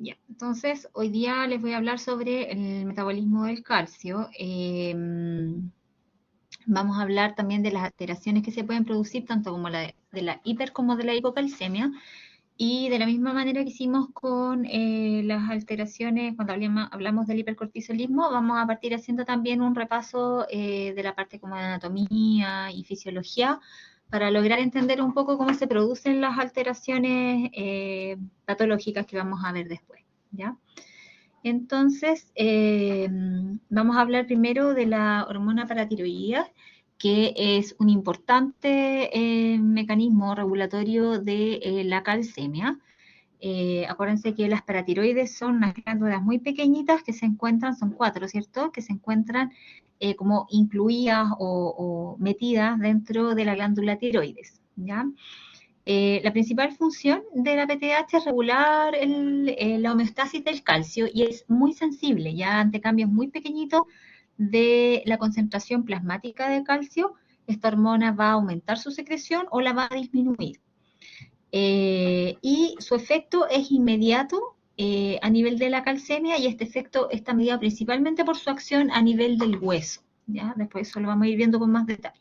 Ya, entonces hoy día les voy a hablar sobre el metabolismo del calcio. Vamos a hablar también de las alteraciones que se pueden producir, tanto como de la hiper como de la hipocalcemia. Y de la misma manera que hicimos con las alteraciones, cuando hablamos del hipercortisolismo, vamos a partir haciendo también un repaso de la parte como de anatomía y fisiología, para lograr entender un poco cómo se producen las alteraciones patológicas que vamos a ver después, ¿ya? Entonces, vamos a hablar primero de la hormona paratiroidea, que es un importante mecanismo regulatorio de la calcemia. Acuérdense que las paratiroides son unas glándulas muy pequeñitas que se encuentran, son 4, ¿cierto? Que se encuentran como incluidas o metidas dentro de la glándula tiroides, ¿ya? La principal función de la PTH es regular la homeostasis del calcio y es muy sensible, ya ante cambios muy pequeñitos de la concentración plasmática de calcio, esta hormona va a aumentar su secreción o la va a disminuir. Y su efecto es inmediato a nivel de la calcemia, y este efecto está mediado principalmente por su acción a nivel del hueso, ¿ya? Después eso lo vamos a ir viendo con más detalle.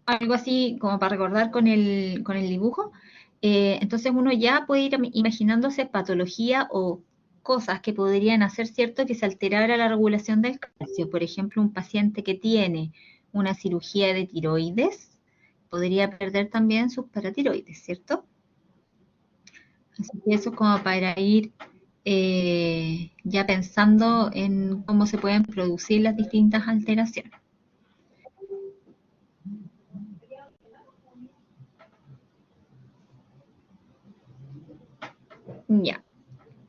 Algo así como para recordar con el dibujo. Entonces uno ya puede ir imaginándose patología o cosas que podrían hacer cierto que se alterara la regulación del calcio. Por ejemplo, un paciente que tiene una cirugía de tiroides podría perder también sus paratiroides, ¿cierto? Así que eso es como para ir ya pensando en cómo se pueden producir las distintas alteraciones. Ya.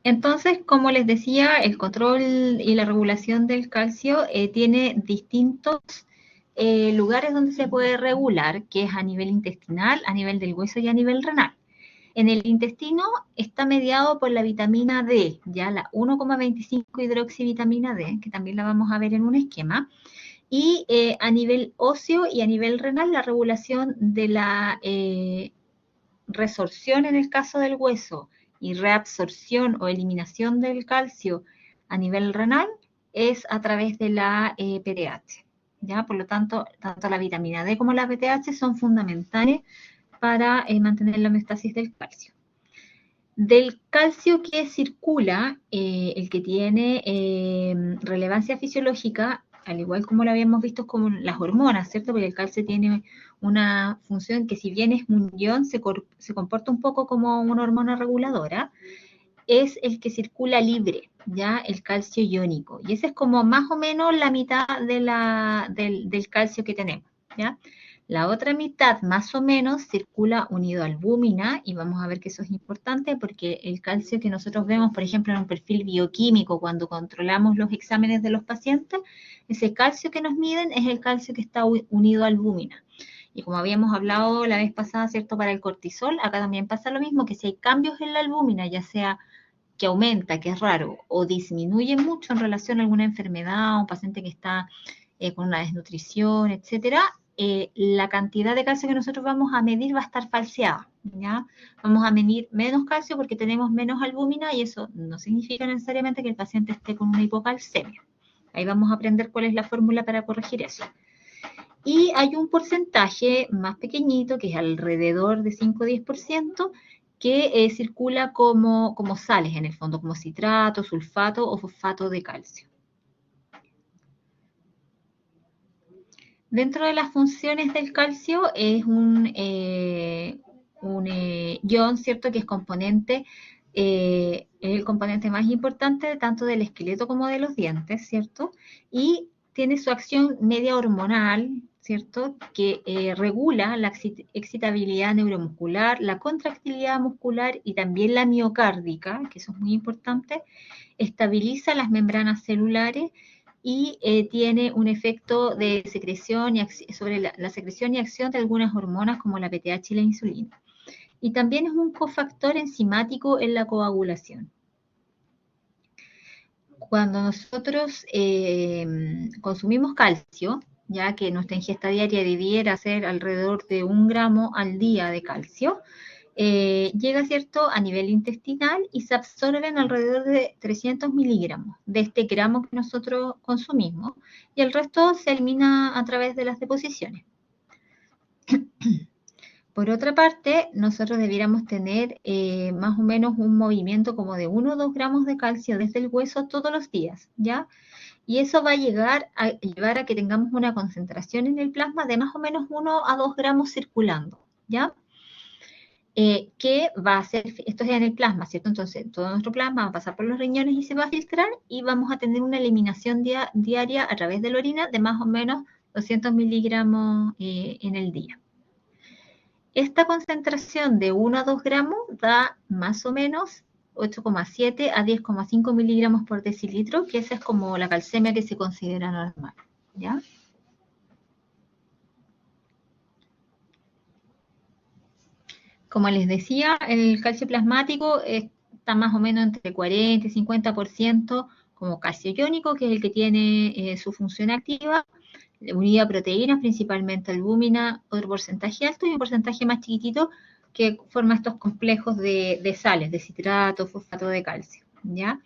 Entonces, como les decía, el control y la regulación del calcio tiene distintos lugares donde se puede regular, que es a nivel intestinal, a nivel del hueso y a nivel renal. En el intestino está mediado por la vitamina D, ya la 1,25 hidroxivitamina D, que también la vamos a ver en un esquema. Y a nivel óseo y a nivel renal, la regulación de la resorción en el caso del hueso y reabsorción o eliminación del calcio a nivel renal es a través de la PTH. ¿Ya? Por lo tanto, tanto la vitamina D como la PTH son fundamentales para mantener la homeostasis del calcio. Del calcio que circula, el que tiene relevancia fisiológica, al igual como lo habíamos visto con las hormonas, ¿cierto? Porque el calcio tiene una función que, si bien es un ion, se comporta un poco como una hormona reguladora, es el que circula libre, ¿ya? El calcio iónico. Y ese es como más o menos la mitad del calcio que tenemos, ¿ya? La otra mitad, más o menos, circula unido a albúmina, y vamos a ver que eso es importante porque el calcio que nosotros vemos, por ejemplo, en un perfil bioquímico, cuando controlamos los exámenes de los pacientes, ese calcio que nos miden es el calcio que está unido a albúmina. Y como habíamos hablado la vez pasada, ¿cierto? Para el cortisol, acá también pasa lo mismo, que si hay cambios en la albúmina, ya sea que aumenta, que es raro, o disminuye mucho en relación a alguna enfermedad, un paciente que está con una desnutrición, etcétera, la cantidad de calcio que nosotros vamos a medir va a estar falseada, ¿ya? Vamos a medir menos calcio porque tenemos menos albúmina, y eso no significa necesariamente que el paciente esté con una hipocalcemia. Ahí vamos a aprender cuál es la fórmula para corregir eso. Y hay un porcentaje más pequeñito, que es alrededor de 5-10%, que circula como sales en el fondo, como citrato, sulfato o fosfato de calcio. Dentro de las funciones del calcio es un ion, ¿cierto? Que es componente, es el componente más importante tanto del esqueleto como de los dientes, ¿cierto? Y tiene su acción media hormonal, ¿cierto? Que regula la excitabilidad neuromuscular, la contractilidad muscular y también la miocárdica, que eso es muy importante. Estabiliza las membranas celulares y tiene un efecto de secreción sobre la secreción y acción de algunas hormonas como la PTH y la insulina. Y también es un cofactor enzimático en la coagulación. Cuando nosotros consumimos calcio, ya que nuestra ingesta diaria debiera ser alrededor de 1 gramo al día de calcio, llega, ¿cierto?, a nivel intestinal y se absorben alrededor de 300 miligramos de este gramo que nosotros consumimos, y el resto se elimina a través de las deposiciones. Por otra parte, nosotros debiéramos tener más o menos un movimiento como de 1 o 2 gramos de calcio desde el hueso todos los días, ¿ya? Y eso va a llevar a que tengamos una concentración en el plasma de más o menos 1 a 2 gramos circulando, ¿ya? Que va a ser, esto es en el plasma, ¿cierto? Entonces, todo nuestro plasma va a pasar por los riñones y se va a filtrar, y vamos a tener una eliminación diaria a través de la orina de más o menos 200 miligramos en el día. Esta concentración de 1 a 2 gramos da más o menos 8,7 a 10,5 miligramos por decilitro, que esa es como la calcemia que se considera normal, ¿ya? Como les decía, el calcio plasmático está más o menos entre 40 y 50% como calcio iónico, que es el que tiene su función activa, unido a proteínas, principalmente albúmina, otro porcentaje alto y un porcentaje más chiquitito que forma estos complejos de sales, de citrato, fosfato de calcio, ¿ya?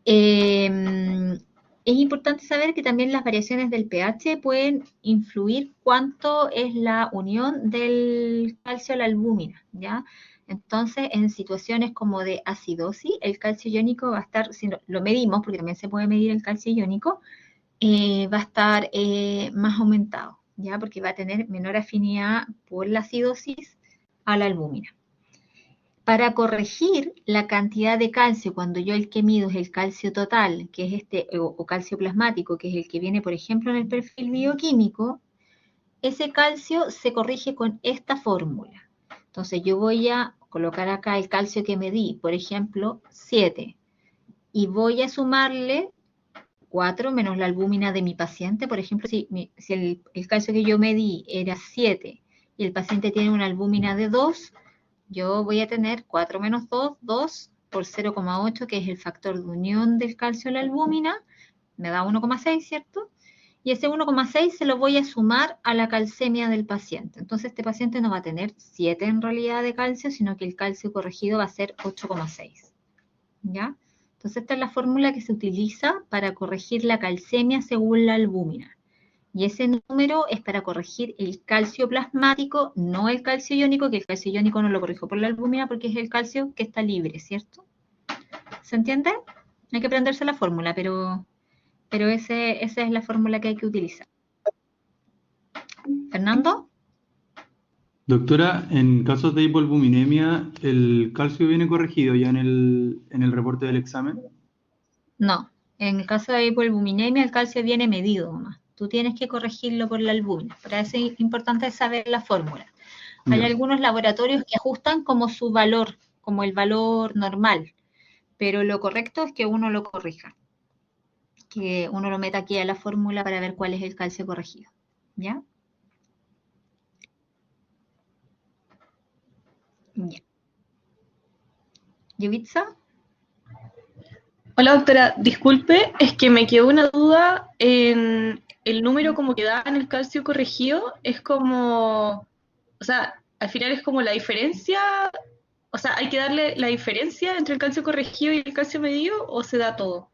Es importante saber que también las variaciones del pH pueden influir cuánto es la unión del calcio a la albúmina, ¿ya? Entonces, en situaciones como de acidosis, el calcio iónico va a estar, si lo medimos, porque también se puede medir el calcio iónico, va a estar más aumentado, ¿ya? Porque va a tener menor afinidad por la acidosis a la albúmina. Para corregir la cantidad de calcio, cuando yo el que mido es el calcio total, que es este, o calcio plasmático, que es el que viene, por ejemplo, en el perfil bioquímico, ese calcio se corrige con esta fórmula. Entonces yo voy a colocar acá el calcio que medí, por ejemplo, 7, y voy a sumarle 4 menos la albúmina de mi paciente. Por ejemplo, si el calcio que yo medí era 7 y el paciente tiene una albúmina de 2, yo voy a tener 4 menos 2, 2 por 0,8, que es el factor de unión del calcio a la albúmina, me da 1,6, ¿cierto? Y ese 1,6 se lo voy a sumar a la calcemia del paciente. Entonces este paciente no va a tener 7 en realidad de calcio, sino que el calcio corregido va a ser 8,6, ¿ya? Entonces esta es la fórmula que se utiliza para corregir la calcemia según la albúmina. Y ese número es para corregir el calcio plasmático, no el calcio iónico, que el calcio iónico no lo corrijo por la albúmina porque es el calcio que está libre, ¿cierto? ¿Se entiende? Hay que aprenderse la fórmula, pero esa es la fórmula que hay que utilizar. ¿Fernando? Doctora, en casos de hipoalbuminemia, ¿el calcio viene corregido ya en el reporte del examen? No. En el caso de hipoalbuminemia, el calcio viene medido nomás. Tú tienes que corregirlo por la albúmina. Para eso es importante saber la fórmula. Hay algunos laboratorios que ajustan como su valor, como el valor normal, pero lo correcto es que uno lo corrija, que uno lo meta aquí a la fórmula para ver cuál es el calcio corregido, ¿ya? Ya. ¿Yubitsa? Hola doctora, disculpe, es que me quedó una duda en el número como que da en el calcio corregido, es como, o sea, al final es como la diferencia, o sea, hay que darle la diferencia entre el calcio corregido y el calcio medido, o se da todo.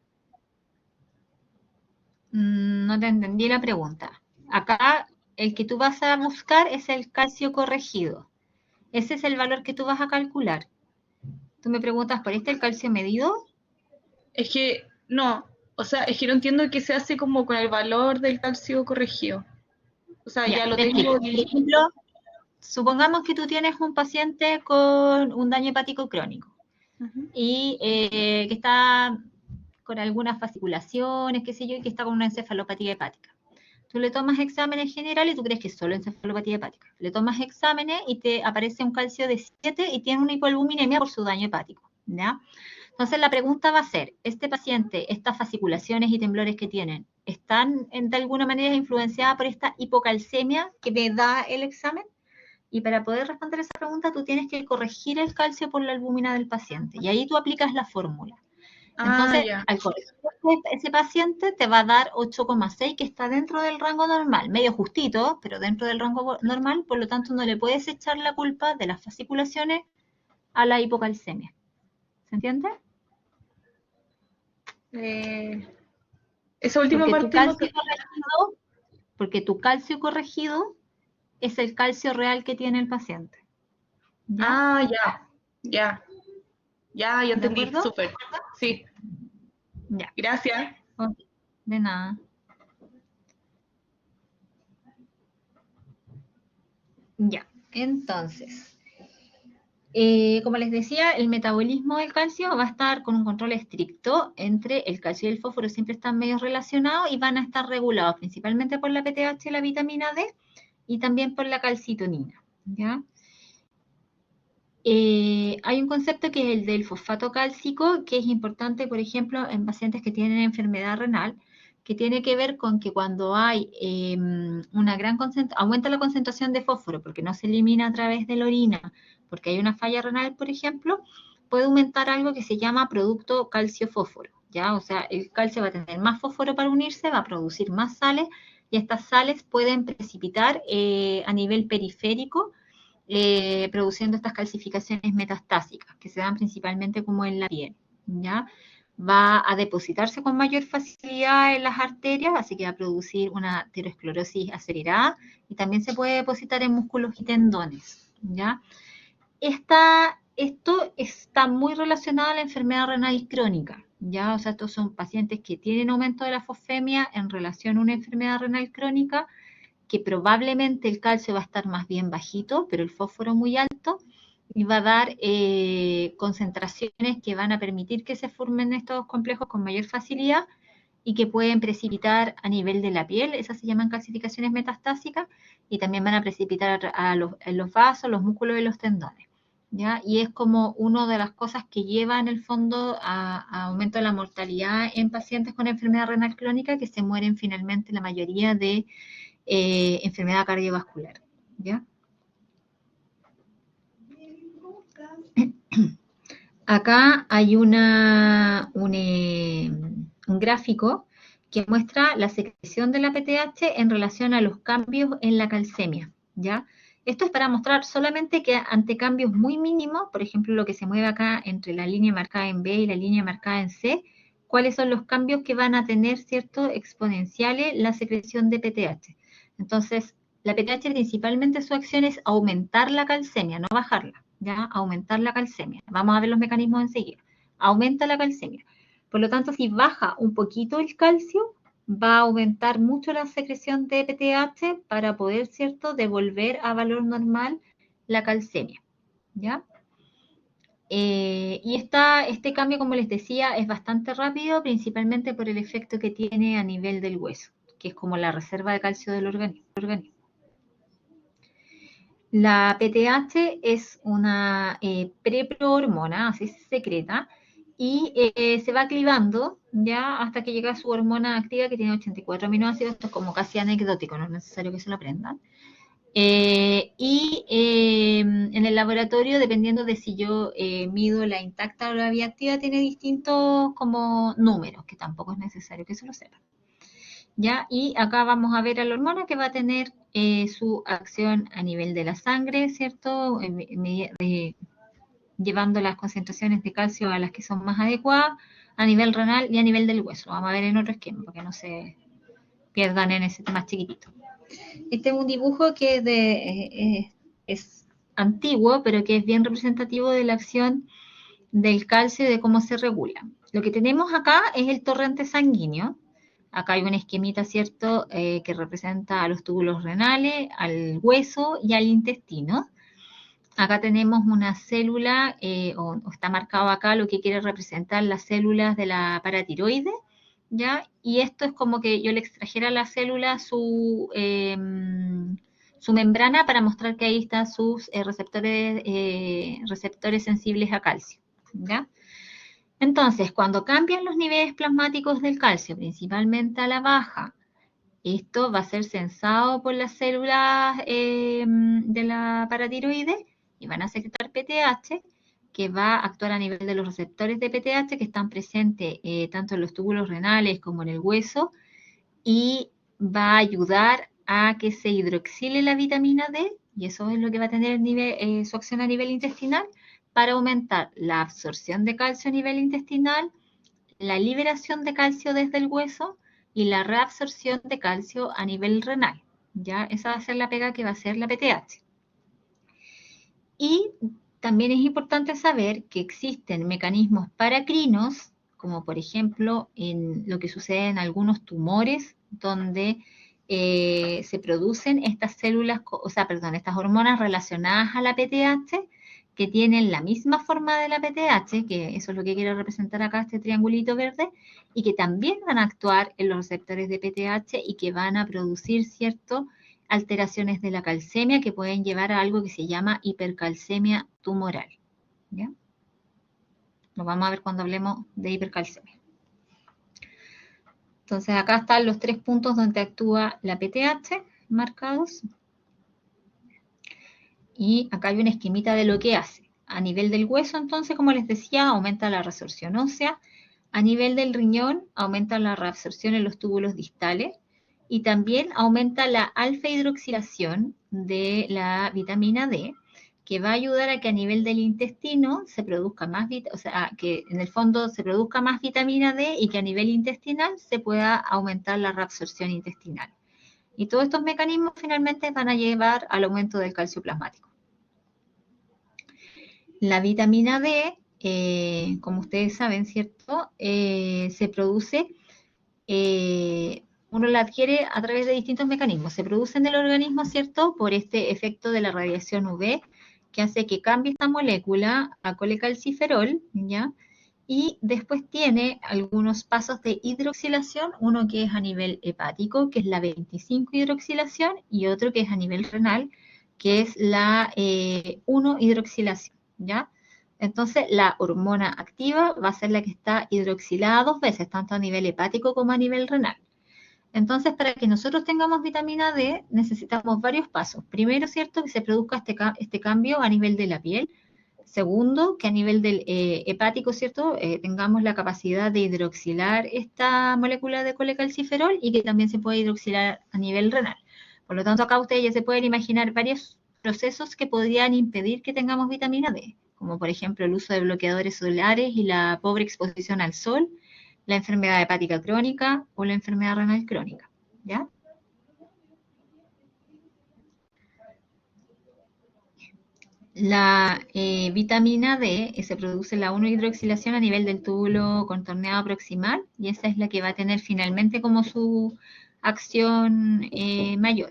No te entendí la pregunta. Acá el que tú vas a buscar es el calcio corregido. Ese es el valor que tú vas a calcular. Tú me preguntas, ¿por este el calcio medido? Es que, no, o sea, es que no entiendo qué se hace como con el valor del calcio corregido. O sea, ya lo te explico. tengo. Por ejemplo, supongamos que tú tienes un paciente con un daño hepático crónico y que está con algunas fasciculaciones, qué sé yo, y que está con una encefalopatía hepática. Tú le tomas exámenes generales y tú crees que es solo encefalopatía hepática. Le tomas exámenes y te aparece un calcio de 7 y tiene una hipoalbuminemia por su daño hepático, ¿ya? Entonces la pregunta va a ser, ¿este paciente, estas fasciculaciones y temblores que tienen, están de alguna manera influenciadas por esta hipocalcemia que me da el examen? Y para poder responder esa pregunta, tú tienes que corregir el calcio por la albúmina del paciente. Y ahí tú aplicas la fórmula. Entonces, ya. al corregir ese paciente te va a dar 8,6, que está dentro del rango normal, medio justito, pero dentro del rango normal, por lo tanto no le puedes echar la culpa de las fasciculaciones a la hipocalcemia. ¿Se entiende? Esa última parte no te... Porque tu calcio corregido es el calcio real que tiene el paciente. ¿Ya? Ya ¿De entendí, acuerdo? súper. Sí, Ya. gracias. Ok, de nada. Ya, entonces, como les decía, el metabolismo del calcio va a estar con un control estricto entre el calcio y el fósforo, siempre están medio relacionados y van a estar regulados principalmente por la PTH y la vitamina D y también por la calcitonina, ¿ya? Hay un concepto que es el del fosfato cálcico, que es importante, por ejemplo, en pacientes que tienen enfermedad renal, que tiene que ver con que cuando hay una gran concentración, aumenta la concentración de fósforo porque no se elimina a través de la orina, porque hay una falla renal, por ejemplo, puede aumentar algo que se llama producto calcio-fósforo, ¿ya? O sea, el calcio va a tener más fósforo para unirse, va a producir más sales, y estas sales pueden precipitar a nivel periférico, produciendo estas calcificaciones metastásicas, que se dan principalmente como en la piel, ¿ya? Va a depositarse con mayor facilidad en las arterias, así que va a producir una aterosclerosis acelerada, y también se puede depositar en músculos y tendones, ¿ya? Esto está muy relacionado a la enfermedad renal crónica, ¿ya? O sea, estos son pacientes que tienen aumento de la fosfemia en relación a una enfermedad renal crónica, que probablemente el calcio va a estar más bien bajito, pero el fósforo muy alto, y va a dar concentraciones que van a permitir que se formen estos complejos con mayor facilidad y que pueden precipitar a nivel de la piel, esas se llaman calcificaciones metastásicas, y también van a precipitar en los vasos, los músculos y los tendones, ¿ya? Y es como una de las cosas que lleva en el fondo a aumento de la mortalidad en pacientes con enfermedad renal crónica, que se mueren finalmente la mayoría de enfermedad cardiovascular, ¿ya? Acá hay un gráfico que muestra la secreción de la PTH en relación a los cambios en la calcemia, ¿ya? Esto es para mostrar solamente que ante cambios muy mínimos, por ejemplo, lo que se mueve acá entre la línea marcada en B y la línea marcada en C, cuáles son los cambios que van a tener, ¿cierto?, exponenciales la secreción de PTH. Entonces, la PTH principalmente su acción es aumentar la calcemia, no bajarla, ¿ya? Aumentar la calcemia. Vamos a ver los mecanismos enseguida. Aumenta la calcemia. Por lo tanto, si baja un poquito el calcio, va a aumentar mucho la secreción de PTH para poder, ¿cierto?, devolver a valor normal la calcemia, ¿ya? Y este cambio, como les decía, es bastante rápido, principalmente por el efecto que tiene a nivel del hueso, que es como la reserva de calcio del organismo. La PTH es una preprohormona, así se secreta, y se va clivando ya hasta que llega a su hormona activa, que tiene 84 aminoácidos. Esto es como casi anecdótico, no es necesario que se lo aprendan. En el laboratorio, dependiendo de si yo mido la intacta o la vía activa, tiene distintos como números, que tampoco es necesario que se lo sepan, ¿ya? Y acá vamos a ver a la hormona que va a tener su acción a nivel de la sangre, ¿cierto? Llevando las concentraciones de calcio a las que son más adecuadas, a nivel renal y a nivel del hueso. Vamos a ver en otro esquema, para que no se pierdan en ese tema chiquitito. Este es un dibujo que es antiguo, pero que es bien representativo de la acción del calcio y de cómo se regula. Lo que tenemos acá es el torrente sanguíneo. Acá hay una esquemita, ¿cierto?, que representa a los túbulos renales, al hueso y al intestino. Acá tenemos una célula, o está marcado acá lo que quiere representar las células de la paratiroide, ¿ya? Y esto es como que yo le extrajera a la célula su membrana para mostrar que ahí están sus receptores sensibles a calcio, ¿ya? Entonces, cuando cambian los niveles plasmáticos del calcio, principalmente a la baja, esto va a ser sensado por las células de la paratiroide y van a secretar PTH, que va a actuar a nivel de los receptores de PTH que están presentes tanto en los túbulos renales como en el hueso, y va a ayudar a que se hidroxile la vitamina D, y eso es lo que va a tener su acción a nivel intestinal, para aumentar la absorción de calcio a nivel intestinal, la liberación de calcio desde el hueso y la reabsorción de calcio a nivel renal. ¿Ya? Esa va a ser la pega que va a hacer la PTH. Y también es importante saber que existen mecanismos paracrinos, como por ejemplo en lo que sucede en algunos tumores, donde se producen estas células, estas hormonas relacionadas a la PTH, que tienen la misma forma de la PTH, que eso es lo que quiero representar acá, este triangulito verde, y que también van a actuar en los receptores de PTH y que van a producir alteraciones de la calcemia que pueden llevar a algo que se llama hipercalcemia tumoral. ¿Ya? Lo vamos a ver cuando hablemos de hipercalcemia. Entonces acá están los 3 puntos donde actúa la PTH marcados. Y acá hay una esquemita de lo que hace. A nivel del hueso, entonces, como les decía, aumenta la resorción ósea. A nivel del riñón, aumenta la reabsorción en los túbulos distales. Y también aumenta la alfa-hidroxilación de la vitamina D, que va a ayudar a que a nivel del intestino se produzca más, que en el fondo se produzca más vitamina D y que a nivel intestinal se pueda aumentar la reabsorción intestinal. Y todos estos mecanismos finalmente van a llevar al aumento del calcio plasmático. La vitamina D, como ustedes saben, ¿cierto? Se produce, uno la adquiere a través de distintos mecanismos. Se produce en el organismo, ¿cierto? Por este efecto de la radiación UV, que hace que cambie esta molécula a colecalciferol, ¿ya? Y después tiene algunos pasos de hidroxilación, uno que es a nivel hepático, que es la 25 hidroxilación, y otro que es a nivel renal, que es la 1 hidroxilación, ¿ya? Entonces, la hormona activa va a ser la que está hidroxilada 2 veces, tanto a nivel hepático como a nivel renal. Entonces, para que nosotros tengamos vitamina D, necesitamos varios pasos. Primero, ¿cierto?, que se produzca este cambio a nivel de la piel. Segundo, que a nivel del hepático, ¿cierto?, tengamos la capacidad de hidroxilar esta molécula de colecalciferol y que también se puede hidroxilar a nivel renal. Por lo tanto, acá ustedes ya se pueden imaginar varios procesos que podrían impedir que tengamos vitamina D, como por ejemplo el uso de bloqueadores solares y la pobre exposición al sol, la enfermedad hepática crónica o la enfermedad renal crónica, ¿ya? La vitamina D se produce la 1-hidroxilación a nivel del túbulo contorneado proximal, y esa es la que va a tener finalmente como su acción mayor.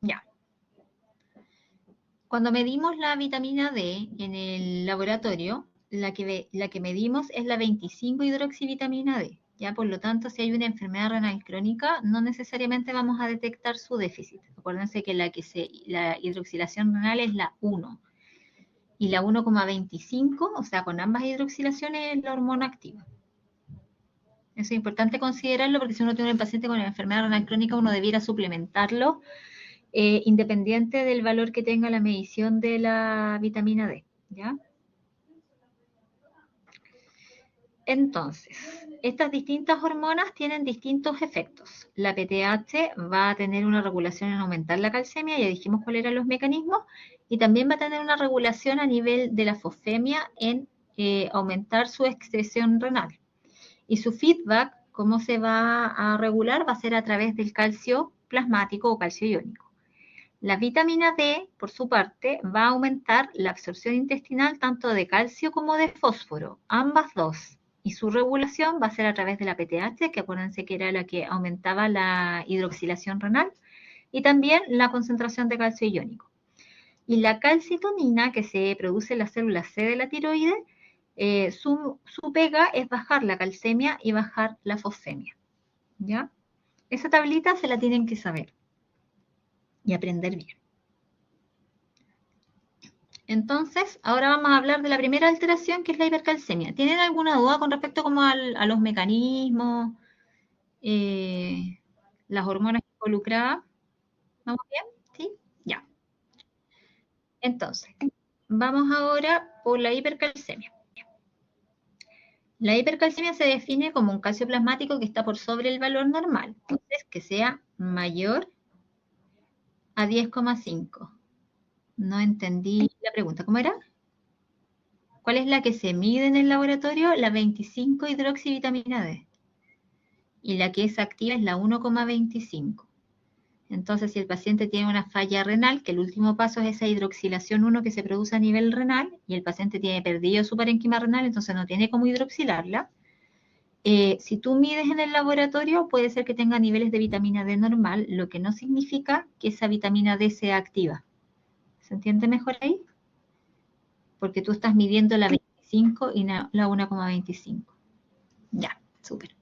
Ya. Cuando medimos la vitamina D en el laboratorio, la que medimos es la 25-hidroxivitamina D. Ya, por lo tanto, si hay una enfermedad renal crónica, no necesariamente vamos a detectar su déficit. Acuérdense que la hidroxilación renal es la 1. Y la 1,25, o sea, con ambas hidroxilaciones, es la hormona activa. Eso es importante considerarlo porque si uno tiene un paciente con enfermedad renal crónica, uno debiera suplementarlo independiente del valor que tenga la medición de la vitamina D, ¿ya? Entonces, estas distintas hormonas tienen distintos efectos. La PTH va a tener una regulación en aumentar la calcemia, ya dijimos cuáles eran los mecanismos, y también va a tener una regulación a nivel de la fosfemia en aumentar su excreción renal. Y su feedback, ¿cómo se va a regular? Va a ser a través del calcio plasmático o calcio iónico. La vitamina D, por su parte, va a aumentar la absorción intestinal tanto de calcio como de fósforo, ambas dos. Y su regulación va a ser a través de la PTH, que acuérdense que era la que aumentaba la hidroxilación renal, y también la concentración de calcio iónico. Y la calcitonina, que se produce en las células C de la tiroides, Su pega es bajar la calcemia y bajar la fosfemia, ¿ya? Esa tablita se la tienen que saber y aprender bien. Entonces, ahora vamos a hablar de la primera alteración, que es la hipercalcemia. ¿Tienen alguna duda con respecto como a los mecanismos, las hormonas involucradas? ¿Vamos bien? ¿Sí? Ya. Entonces, vamos ahora por la hipercalcemia. La hipercalcemia se define como un calcio plasmático que está por sobre el valor normal, entonces que sea mayor a 10,5. No entendí la pregunta. ¿Cómo era? ¿Cuál es la que se mide en el laboratorio? La 25-hidroxivitamina D. Y la que es activa es la 1,25. Entonces, si el paciente tiene una falla renal, que el último paso es esa hidroxilación 1 que se produce a nivel renal, y el paciente tiene perdido su parénquima renal, entonces no tiene cómo hidroxilarla, si tú mides en el laboratorio, puede ser que tenga niveles de vitamina D normal, lo que no significa que esa vitamina D sea activa. ¿Se entiende mejor ahí? Porque tú estás midiendo la 25 y la 1,25. Ya, súper.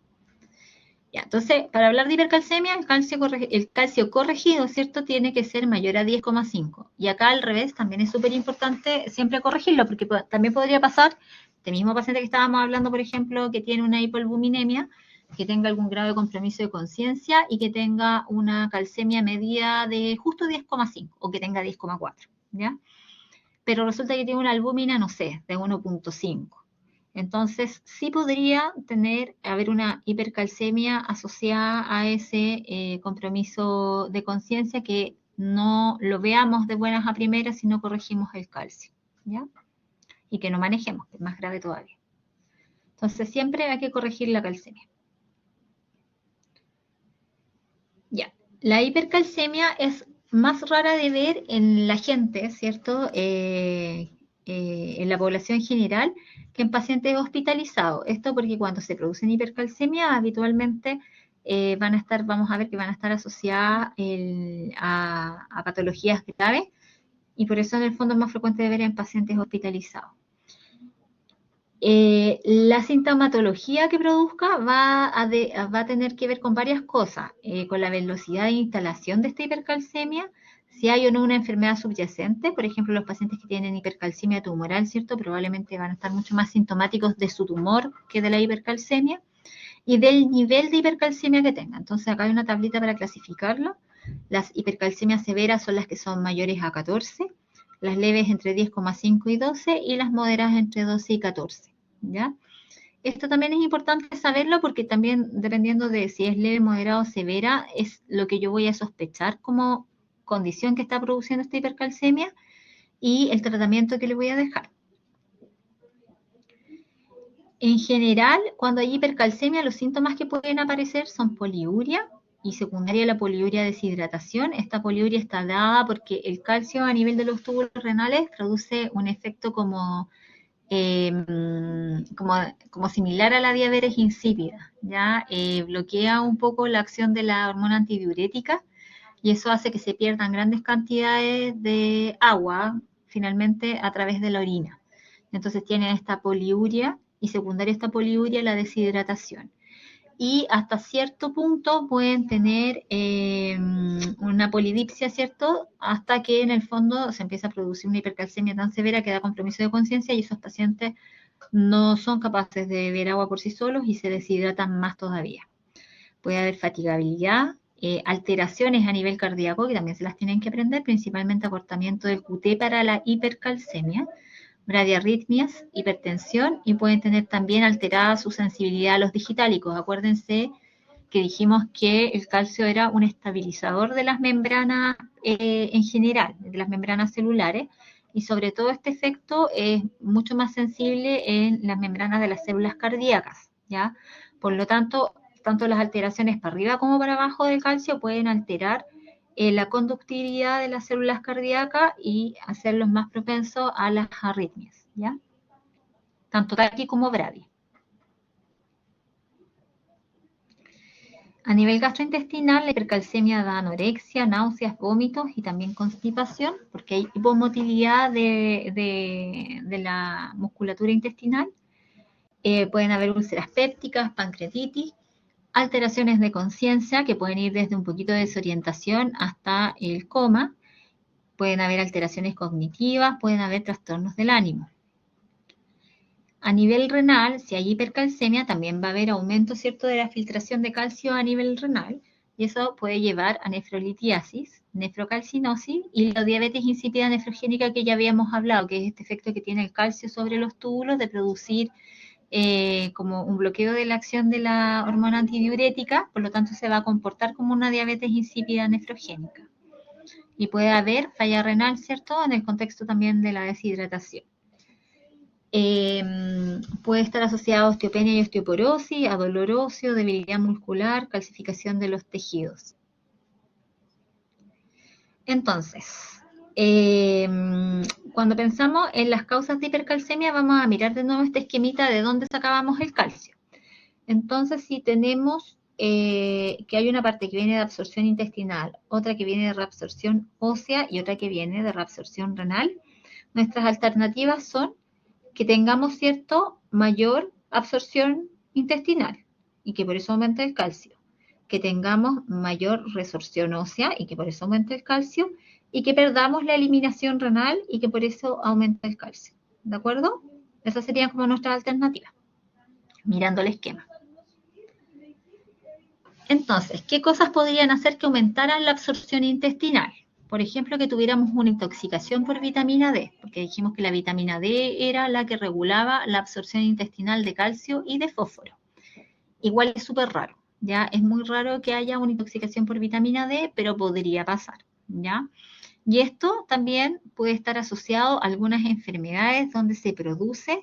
Ya, entonces, para hablar de hipercalcemia, el calcio corregido, ¿cierto? Tiene que ser mayor a 10,5. Y acá al revés, también es súper importante siempre corregirlo, porque también podría pasar, este mismo paciente que estábamos hablando, por ejemplo, que tiene una hipoalbuminemia, que tenga algún grado de compromiso de conciencia y que tenga una calcemia media de justo 10,5 o que tenga 10,4, ¿ya? Pero resulta que tiene una albúmina, no sé, de 1,5. Entonces, sí podría haber una hipercalcemia asociada a ese compromiso de conciencia que no lo veamos de buenas a primeras si no corregimos el calcio, ¿ya? Y que no manejemos, que es más grave todavía. Entonces, siempre hay que corregir la calcemia. Ya, la hipercalcemia es más rara de ver en la gente, ¿cierto? En la población general que en pacientes hospitalizados. Esto porque cuando se producen hipercalcemia habitualmente vamos a ver que van a estar asociadas a patologías graves y por eso en el fondo es más frecuente de ver en pacientes hospitalizados. La sintomatología que produzca va a tener que ver con varias cosas, con la velocidad de instalación de esta hipercalcemia, si hay o no una enfermedad subyacente, por ejemplo, los pacientes que tienen hipercalcemia tumoral, ¿cierto? Probablemente van a estar mucho más sintomáticos de su tumor que de la hipercalcemia, y del nivel de hipercalcemia que tengan. Entonces acá hay una tablita para clasificarlo. Las hipercalcemias severas son las que son mayores a 14, las leves entre 10,5 y 12 y las moderadas entre 12 y 14, ¿ya? Esto también es importante saberlo porque también dependiendo de si es leve, moderada o severa, es lo que yo voy a sospechar como condición que está produciendo esta hipercalcemia y el tratamiento que le voy a dejar. En general, cuando hay hipercalcemia, los síntomas que pueden aparecer son poliuria y secundaria a la poliuria deshidratación. Esta poliuria está dada porque el calcio a nivel de los túbulos renales produce un efecto como similar a la diabetes insípida, ¿ya? Bloquea un poco la acción de la hormona antidiurética y eso hace que se pierdan grandes cantidades de agua finalmente a través de la orina. Entonces tienen esta poliuria y secundaria a esta poliuria la deshidratación. Y hasta cierto punto pueden tener una polidipsia, ¿cierto? Hasta que en el fondo se empieza a producir una hipercalcemia tan severa que da compromiso de conciencia y esos pacientes no son capaces de beber agua por sí solos y se deshidratan más todavía. Puede haber fatigabilidad, alteraciones a nivel cardíaco, que también se las tienen que aprender, principalmente acortamiento del QT para la hipercalcemia, bradiarritmias, hipertensión y pueden tener también alterada su sensibilidad a los digitálicos. Acuérdense que dijimos que el calcio era un estabilizador de las membranas en general, de las membranas celulares, y sobre todo este efecto es mucho más sensible en las membranas de las células cardíacas, ¿ya? Por lo tanto las alteraciones para arriba como para abajo del calcio pueden alterar la conductividad de las células cardíacas y hacerlos más propensos a las arritmias, ¿ya? Tanto taqui como bradi. A nivel gastrointestinal, la hipercalcemia da anorexia, náuseas, vómitos y también constipación, porque hay hipomotilidad de la musculatura intestinal Pueden haber úlceras pépticas, pancreatitis, alteraciones de conciencia que pueden ir desde un poquito de desorientación hasta el coma. Pueden haber alteraciones cognitivas, pueden haber trastornos del ánimo. A nivel renal, si hay hipercalcemia, también va a haber aumento, ¿cierto?, de la filtración de calcio a nivel renal, y eso puede llevar a nefrolitiasis, nefrocalcinosis y la diabetes insípida nefrogénica que ya habíamos hablado, que es este efecto que tiene el calcio sobre los túbulos de producir como un bloqueo de la acción de la hormona antidiurética, por lo tanto se va a comportar como una diabetes insípida nefrogénica. Y puede haber falla renal, ¿cierto?, en el contexto también de la deshidratación. Puede estar asociado a osteopenia y osteoporosis, a dolor óseo, debilidad muscular, calcificación de los tejidos. Entonces, cuando pensamos en las causas de hipercalcemia, vamos a mirar de nuevo este esquemita de dónde sacábamos el calcio. Entonces, si tenemos que hay una parte que viene de absorción intestinal, otra que viene de reabsorción ósea y otra que viene de reabsorción renal, nuestras alternativas son que tengamos, ¿cierto?, mayor absorción intestinal y que por eso aumenta el calcio, que tengamos mayor resorción ósea y que por eso aumenta el calcio, y que perdamos la eliminación renal y que por eso aumenta el calcio. ¿De acuerdo? Esas serían como nuestras alternativas, mirando el esquema. Entonces, ¿qué cosas podrían hacer que aumentaran la absorción intestinal? Por ejemplo, que tuviéramos una intoxicación por vitamina D, porque dijimos que la vitamina D era la que regulaba la absorción intestinal de calcio y de fósforo. Igual es súper raro, ¿ya? Es muy raro que haya una intoxicación por vitamina D, pero podría pasar, ¿ya? Y esto también puede estar asociado a algunas enfermedades donde se produce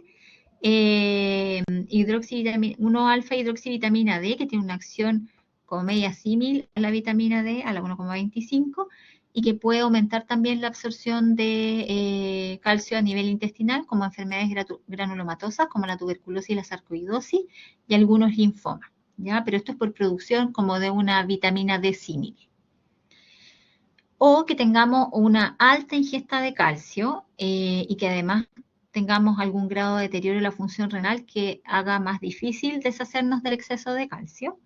1-alfa hidroxivitamina D, que tiene una acción como media símil a la vitamina D, a la 1,25, y que puede aumentar también la absorción de calcio a nivel intestinal, como enfermedades granulomatosas, como la tuberculosis y la sarcoidosis, y algunos linfomas, ¿ya? Pero esto es por producción como de una vitamina D símil. O que tengamos una alta ingesta de calcio y que además tengamos algún grado de deterioro de la función renal que haga más difícil deshacernos del exceso de calcio.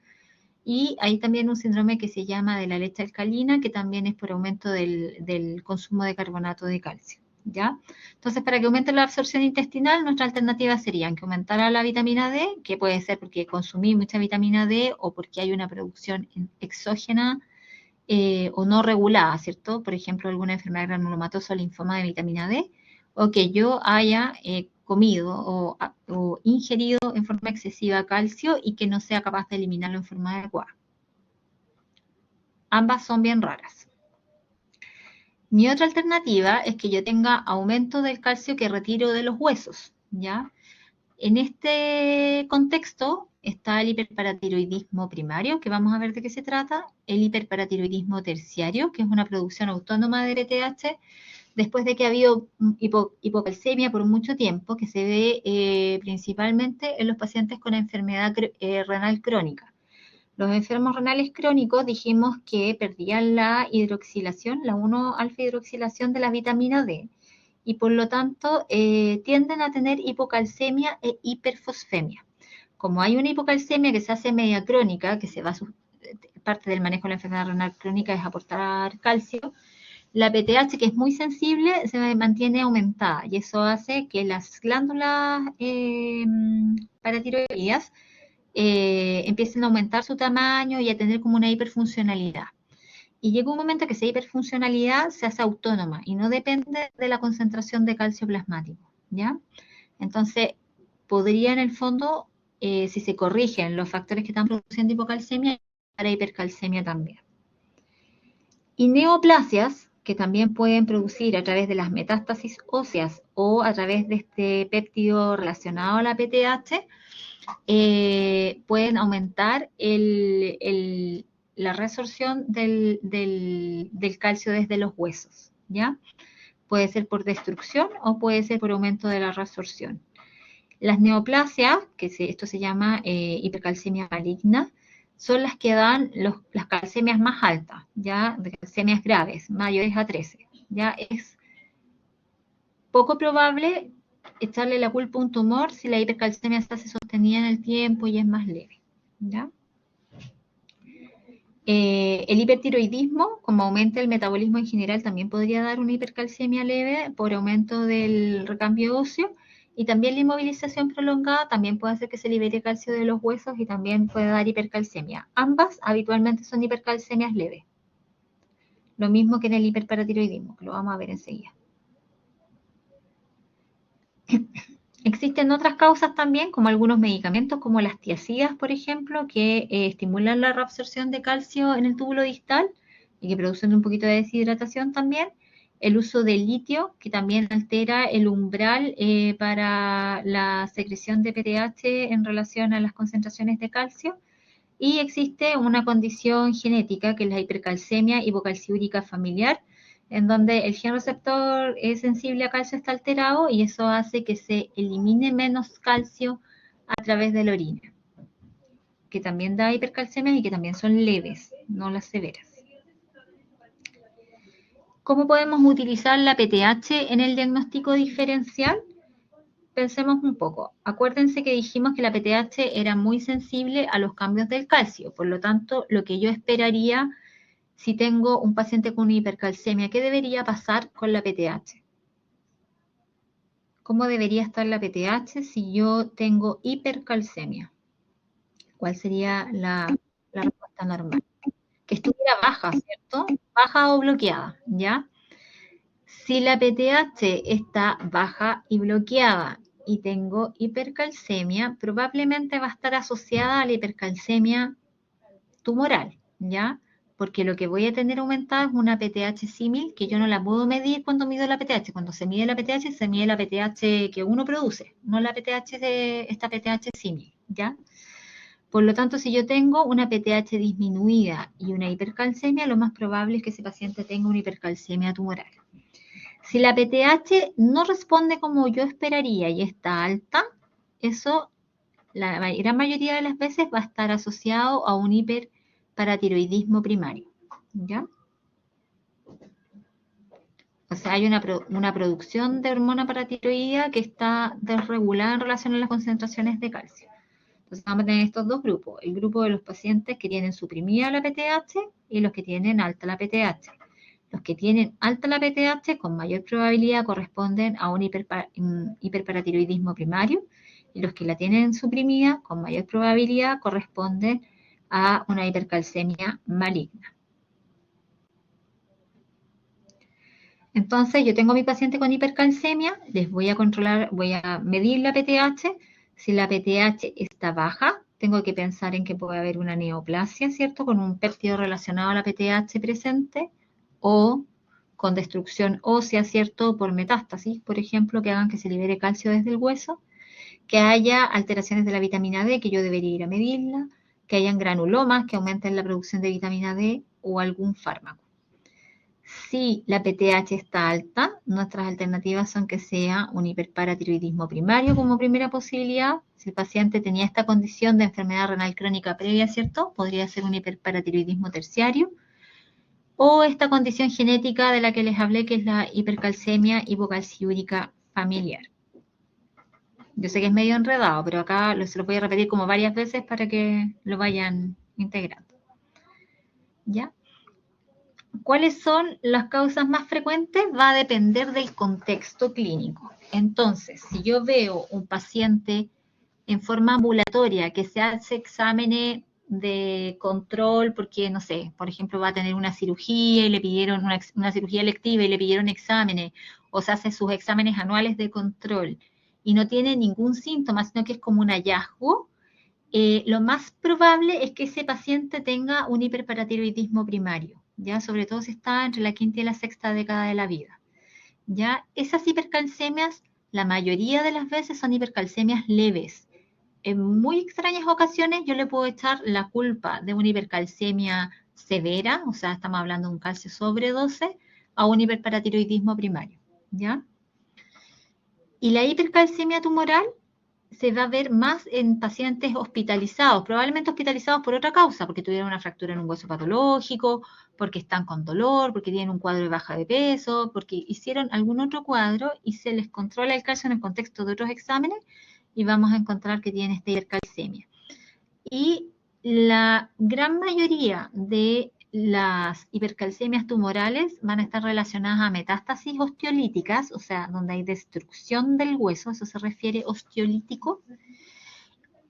Y hay también un síndrome que se llama de la leche alcalina, que también es por aumento del consumo de carbonato de calcio, ¿ya? Entonces, para que aumente la absorción intestinal, nuestras alternativas serían que aumentara la vitamina D, que puede ser porque consumí mucha vitamina D o porque hay una producción exógena o no regulada, ¿cierto? Por ejemplo, alguna enfermedad granulomatosa o linfoma de vitamina D, o que yo haya comido o ingerido en forma excesiva calcio y que no sea capaz de eliminarlo en forma adecuada. Ambas son bien raras. Mi otra alternativa es que yo tenga aumento del calcio que retiro de los huesos, ¿ya? En este contexto está el hiperparatiroidismo primario, que vamos a ver de qué se trata, el hiperparatiroidismo terciario, que es una producción autónoma de LTH, después de que ha habido hipocalcemia por mucho tiempo, que se ve principalmente en los pacientes con enfermedad renal crónica. Los enfermos renales crónicos dijimos que perdían la hidroxilación, la 1-alfa hidroxilación de la vitamina D, y por lo tanto tienden a tener hipocalcemia e hiperfosfemia. Como hay una hipocalcemia que se hace media crónica, que se va parte del manejo de la enfermedad renal crónica es aportar calcio, la PTH, que es muy sensible, se mantiene aumentada y eso hace que las glándulas paratiroideas empiecen a aumentar su tamaño y a tener como una hiperfuncionalidad. Y llega un momento que esa hiperfuncionalidad se hace autónoma y no depende de la concentración de calcio plasmático, ¿ya? Entonces, podría en el fondo, si se corrigen los factores que están produciendo hipocalcemia, para hipercalcemia también. Y neoplasias, que también pueden producir a través de las metástasis óseas o a través de este péptido relacionado a la PTH, pueden aumentar la resorción del calcio desde los huesos, ¿ya? Puede ser por destrucción o puede ser por aumento de la resorción. Las neoplasias, esto se llama hipercalcemia maligna, son las que dan las calcemias más altas, ¿ya? De calcemias graves, mayores a 13. Ya es poco probable echarle la culpa a un tumor si la hipercalcemia se hace sostenida en el tiempo y es más leve, ¿ya? El hipertiroidismo, como aumenta el metabolismo en general, también podría dar una hipercalcemia leve por aumento del recambio óseo, y también la inmovilización prolongada también puede hacer que se libere calcio de los huesos y también puede dar hipercalcemia. Ambas habitualmente son hipercalcemias leves. Lo mismo que en el hiperparatiroidismo, que lo vamos a ver enseguida. Existen otras causas también, como algunos medicamentos, como las tiazidas, por ejemplo, que estimulan la reabsorción de calcio en el túbulo distal y que producen un poquito de deshidratación también. El uso del litio, que también altera el umbral para la secreción de PTH en relación a las concentraciones de calcio. Y existe una condición genética, que es la hipercalcemia hipocalciúrica familiar, en donde el gen receptor es sensible a calcio está alterado y eso hace que se elimine menos calcio a través de la orina, que también da hipercalcemia y que también son leves, no las severas. ¿Cómo podemos utilizar la PTH en el diagnóstico diferencial? Pensemos un poco. Acuérdense que dijimos que la PTH era muy sensible a los cambios del calcio, por lo tanto, lo que yo esperaría si tengo un paciente con hipercalcemia, ¿qué debería pasar con la PTH? ¿Cómo debería estar la PTH si yo tengo hipercalcemia? ¿Cuál sería la respuesta normal? Que estuviera baja, ¿cierto? Baja o bloqueada, ¿ya? Si la PTH está baja y bloqueada y tengo hipercalcemia, probablemente va a estar asociada a la hipercalcemia tumoral, ¿ya? Porque lo que voy a tener aumentada es una PTH símil, que yo no la puedo medir cuando mido la PTH. Cuando se mide la PTH que uno produce, no la PTH de esta PTH símil, ¿ya? Por lo tanto, si yo tengo una PTH disminuida y una hipercalcemia, lo más probable es que ese paciente tenga una hipercalcemia tumoral. Si la PTH no responde como yo esperaría y está alta, eso la gran mayoría de las veces va a estar asociado a un hiperparatiroidismo primario, ¿ya? O sea, hay una producción de hormona paratiroidea que está desregulada en relación a las concentraciones de calcio. Entonces vamos a tener estos dos grupos, el grupo de los pacientes que tienen suprimida la PTH y los que tienen alta la PTH. Los que tienen alta la PTH con mayor probabilidad corresponden a un hiperparatiroidismo primario, y los que la tienen suprimida con mayor probabilidad corresponden a una hipercalcemia maligna. Entonces, yo tengo a mi paciente con hipercalcemia, les voy a controlar, voy a medir la PTH. Si la PTH está baja, tengo que pensar en que puede haber una neoplasia, ¿cierto? Con un péptido relacionado a la PTH presente, o con destrucción ósea, ¿cierto? Por metástasis, por ejemplo, que hagan que se libere calcio desde el hueso, que haya alteraciones de la vitamina D, que yo debería ir a medirla, que hayan granulomas que aumenten la producción de vitamina D, o algún fármaco. Si la PTH está alta, nuestras alternativas son que sea un hiperparatiroidismo primario como primera posibilidad. Si el paciente tenía esta condición de enfermedad renal crónica previa, ¿cierto? Podría ser un hiperparatiroidismo terciario. O esta condición genética de la que les hablé, que es la hipercalcemia hipocalciúrica familiar. Yo sé que es medio enredado, pero acá se lo voy a repetir como varias veces para que lo vayan integrando. ¿Ya? ¿Cuáles son las causas más frecuentes? Va a depender del contexto clínico. Entonces, si yo veo un paciente en forma ambulatoria que se hace exámenes de control porque, no sé, por ejemplo, va a tener una cirugía y le pidieron una cirugía electiva y le pidieron exámenes, o se hace sus exámenes anuales de control y no tiene ningún síntoma, sino que es como un hallazgo, lo más probable es que ese paciente tenga un hiperparatiroidismo primario, ¿ya? Sobre todo si está entre la quinta y la sexta década de la vida, ¿ya? Esas hipercalcemias, la mayoría de las veces son hipercalcemias leves. En muy extrañas ocasiones yo le puedo echar la culpa de una hipercalcemia severa, o sea, estamos hablando de un calcio sobre 12, a un hiperparatiroidismo primario, ¿ya? Y la hipercalcemia tumoral se va a ver más en pacientes hospitalizados, probablemente hospitalizados por otra causa, porque tuvieron una fractura en un hueso patológico, porque están con dolor, porque tienen un cuadro de baja de peso, porque hicieron algún otro cuadro y se les controla el calcio en el contexto de otros exámenes y vamos a encontrar que tienen esta hipercalcemia. Y la gran mayoría de las hipercalcemias tumorales van a estar relacionadas a metástasis osteolíticas, o sea, donde hay destrucción del hueso, eso se refiere osteolítico,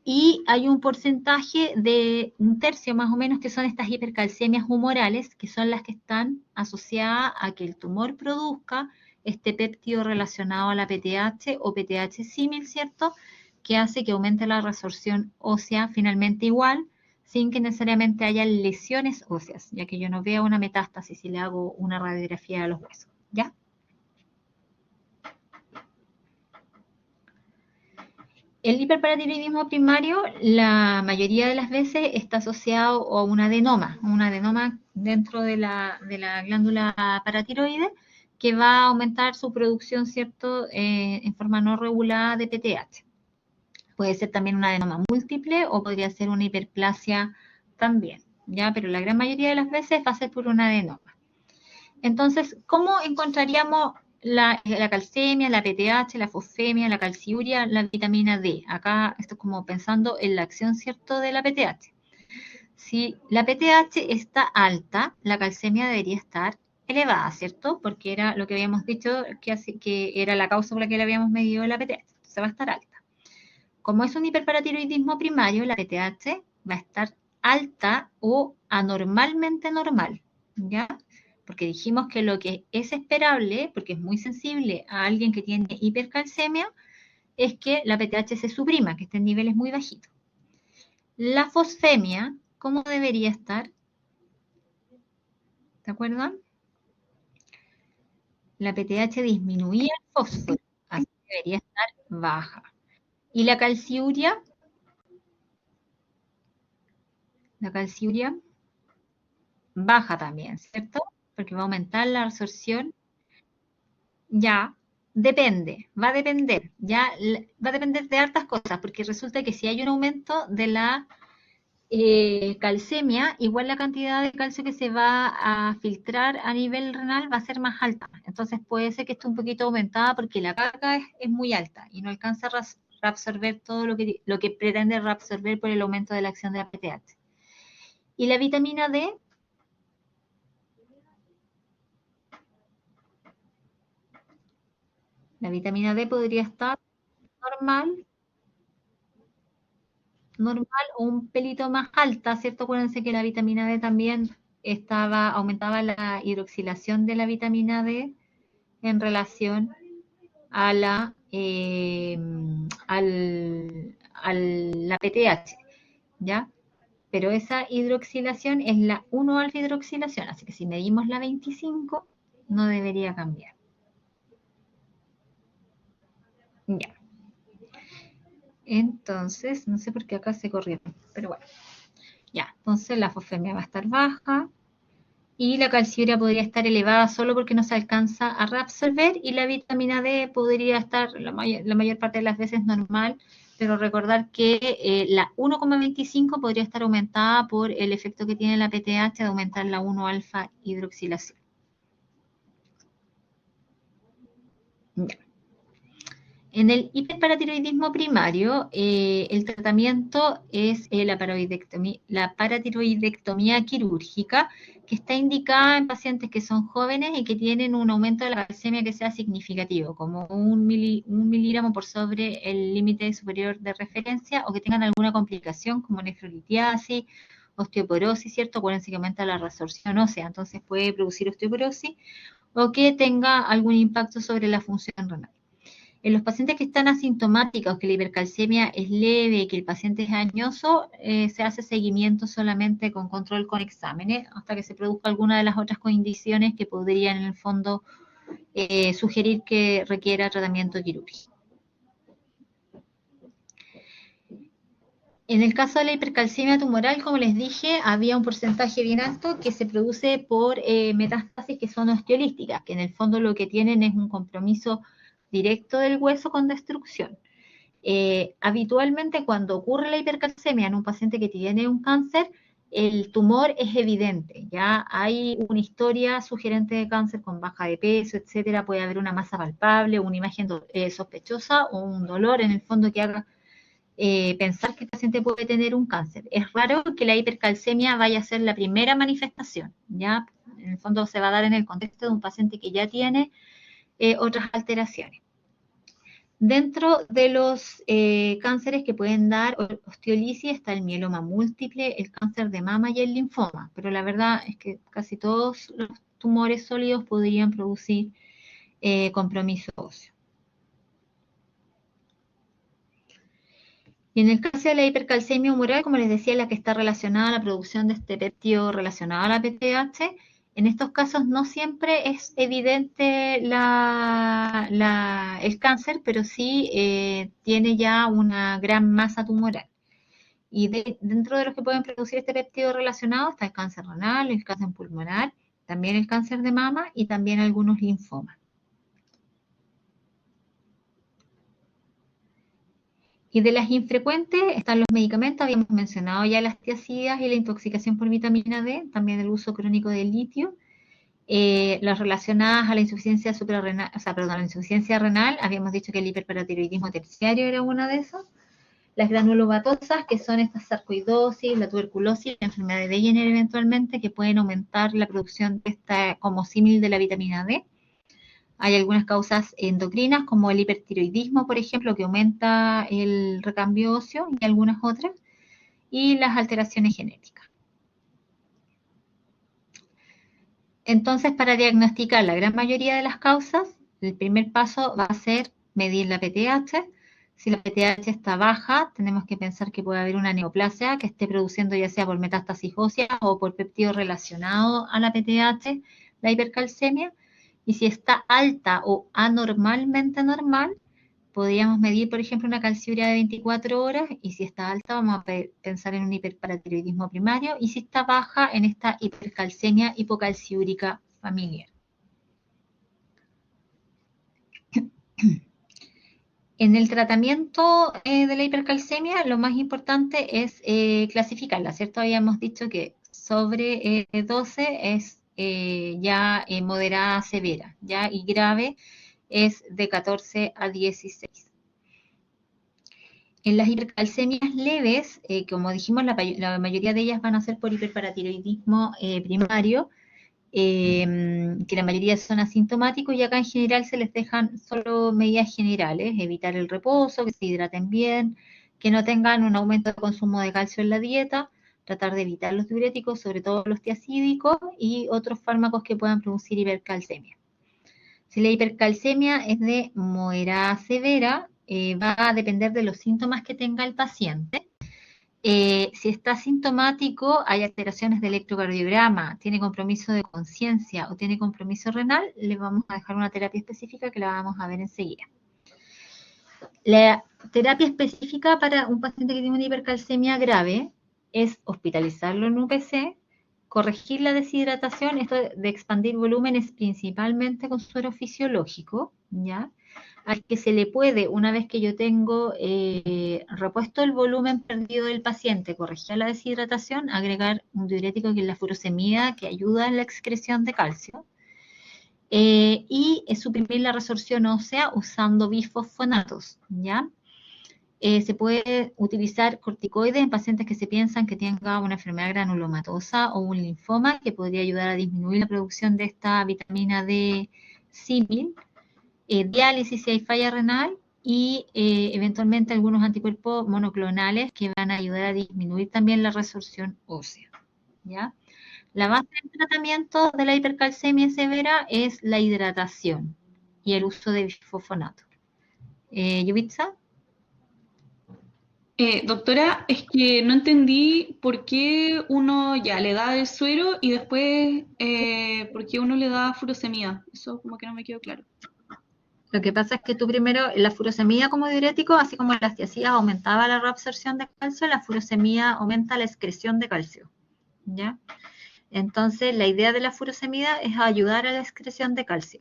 y hay un porcentaje de un tercio más o menos que son estas hipercalcemias humorales, que son las que están asociadas a que el tumor produzca este péptido relacionado a la PTH o PTH símil, ¿cierto?, que hace que aumente la resorción ósea finalmente igual, sin que necesariamente haya lesiones óseas, ya que yo no veo una metástasis si le hago una radiografía a los huesos, ¿ya? El hiperparatiroidismo primario, la mayoría de las veces está asociado a un adenoma dentro de la glándula paratiroide, que va a aumentar su producción, ¿cierto?, en forma no regulada de PTH. Puede ser también un adenoma múltiple o podría ser una hiperplasia también, ¿ya? Pero la gran mayoría de las veces va a ser por un adenoma. Entonces, ¿cómo encontraríamos la calcemia, la PTH, la fosfemia, la calciuria, la vitamina D? Acá estoy como pensando en la acción, ¿cierto?, de la PTH. Si la PTH está alta, la calcemia debería estar elevada, ¿cierto? Porque era lo que habíamos dicho que era la causa por la que le habíamos medido la PTH. Entonces va a estar alta. Como es un hiperparatiroidismo primario, la PTH va a estar alta o anormalmente normal, ¿ya? Porque dijimos que lo que es esperable, porque es muy sensible a alguien que tiene hipercalcemia, es que la PTH se suprima, que esté en niveles muy bajitos. La fosfemia, ¿cómo debería estar? ¿Se acuerdan? La PTH disminuía el fósforo, así que debería estar baja. ¿Y la calciuria? La calciuria baja también, ¿cierto? Porque va a aumentar la absorción. Ya, depende, va a depender, ya va a depender de hartas cosas, porque resulta que si hay un aumento de la calcemia, igual la cantidad de calcio que se va a filtrar a nivel renal va a ser más alta. Entonces puede ser que esté un poquito aumentada porque la carga es muy alta y no alcanza a reabsorber todo lo que pretende reabsorber por el aumento de la acción de la PTH. ¿Y la vitamina D? La vitamina D podría estar normal o un pelito más alta, ¿cierto? Acuérdense que la vitamina D también aumentaba la hidroxilación de la vitamina D en relación a la PTH, ¿ya? Pero esa hidroxilación es la 1-alfa hidroxilación, así que si medimos la 25, no debería cambiar. Ya. Entonces, no sé por qué acá se corrieron, pero bueno. Ya, entonces la fosfemia va a estar baja y la calciuria podría estar elevada solo porque no se alcanza a reabsorber y la vitamina D podría estar la mayor parte de las veces normal, pero recordar que la 1,25 podría estar aumentada por el efecto que tiene la PTH de aumentar la 1-alfa hidroxilación. Ya. En el hiperparatiroidismo primario, el tratamiento es la paratiroidectomía quirúrgica, que está indicada en pacientes que son jóvenes y que tienen un aumento de la calcemia que sea significativo, como un miligramo por sobre el límite superior de referencia, o que tengan alguna complicación como nefrolitiasis, osteoporosis, ¿cierto? Acuérdense que aumenta la resorción ósea, entonces puede producir osteoporosis, o que tenga algún impacto sobre la función renal. En los pacientes que están asintomáticos, que la hipercalcemia es leve y que el paciente es añoso, se hace seguimiento solamente con control con exámenes hasta que se produzca alguna de las otras condiciones que podrían en el fondo sugerir que requiera tratamiento quirúrgico. En el caso de la hipercalcemia tumoral, como les dije, había un porcentaje bien alto que se produce por metástasis que son osteolísticas, que en el fondo lo que tienen es un compromiso directo del hueso con destrucción. Habitualmente cuando ocurre la hipercalcemia en un paciente que tiene un cáncer, el tumor es evidente, ya hay una historia sugerente de cáncer con baja de peso, etcétera, puede haber una masa palpable, una imagen sospechosa o un dolor en el fondo que haga pensar que el paciente puede tener un cáncer. Es raro que la hipercalcemia vaya a ser la primera manifestación, ya en el fondo se va a dar en el contexto de un paciente que ya tiene otras alteraciones. Dentro de los cánceres que pueden dar osteolisis está el mieloma múltiple, el cáncer de mama y el linfoma, pero la verdad es que casi todos los tumores sólidos podrían producir compromiso óseo. Y en el caso de la hipercalcemia humoral, como les decía, la que está relacionada a la producción de este péptido relacionado a la PTH, en estos casos no siempre es evidente el cáncer, pero sí tiene ya una gran masa tumoral. Y dentro de los que pueden producir este péptido relacionado está el cáncer renal, el cáncer pulmonar, también el cáncer de mama y también algunos linfomas. Y de las infrecuentes están los medicamentos, habíamos mencionado ya las tiazidas y la intoxicación por vitamina D, también el uso crónico del litio. Las relacionadas a la insuficiencia suprarrenal, la insuficiencia renal, habíamos dicho que el hiperparatiroidismo terciario era una de esas. Las granulomatosas, que son estas sarcoidosis, la tuberculosis, la enfermedad de Jenner eventualmente, que pueden aumentar la producción de esta como símil de la vitamina D. Hay algunas causas endocrinas, como el hipertiroidismo, por ejemplo, que aumenta el recambio óseo, y algunas otras, y las alteraciones genéticas. Entonces, para diagnosticar la gran mayoría de las causas, el primer paso va a ser medir la PTH. Si la PTH está baja, tenemos que pensar que puede haber una neoplasia que esté produciendo ya sea por metástasis ósea o por péptido relacionado a la PTH, la hipercalcemia. Y si está alta o anormalmente normal, podríamos medir, por ejemplo, una calciuria de 24 horas, y si está alta vamos a pensar en un hiperparatiroidismo primario, y si está baja, en esta hipercalcemia hipocalciúrica familiar. En el tratamiento de la hipercalcemia, lo más importante es clasificarla, ¿cierto? Habíamos dicho que sobre 12 es ya moderada a severa, ¿ya? Y grave es de 14 a 16. En las hipercalcemias leves, como dijimos, la mayoría de ellas van a ser por hiperparatiroidismo primario, que la mayoría son asintomáticos, y acá en general se les dejan solo medidas generales: evitar el reposo, que se hidraten bien, que no tengan un aumento de consumo de calcio en la dieta, tratar de evitar los diuréticos, sobre todo los tiacídicos y otros fármacos que puedan producir hipercalcemia. Si la hipercalcemia es de moderada a severa, va a depender de los síntomas que tenga el paciente. Si está sintomático, hay alteraciones de electrocardiograma, tiene compromiso de conciencia o tiene compromiso renal, le vamos a dejar una terapia específica que la vamos a ver enseguida. La terapia específica para un paciente que tiene una hipercalcemia grave es hospitalizarlo en UPC, corregir la deshidratación, esto de expandir volúmenes principalmente con suero fisiológico, ¿ya? Al que se le puede, una vez que yo tengo repuesto el volumen perdido del paciente, corregir la deshidratación, agregar un diurético que es la furosemida, que ayuda en la excreción de calcio, y suprimir la resorción ósea usando bifosfonatos, ¿ya? Se puede utilizar corticoides en pacientes que se piensan que tengan una enfermedad granulomatosa o un linfoma, que podría ayudar a disminuir la producción de esta vitamina D símil. Diálisis si hay falla renal, y eventualmente algunos anticuerpos monoclonales que van a ayudar a disminuir también la resorción ósea, ¿ya? La base del tratamiento de la hipercalcemia severa es la hidratación y el uso de bifosfonato. ¿Yubitsa? Doctora, es que no entendí por qué uno ya le da el suero y después por qué uno le da furosemida. Eso como que no me quedó claro. Lo que pasa es que tú primero, la furosemida como diurético, así como las tiazidas aumentaba la reabsorción de calcio, la furosemida aumenta la excreción de calcio, ¿ya? Entonces, la idea de la furosemida es ayudar a la excreción de calcio.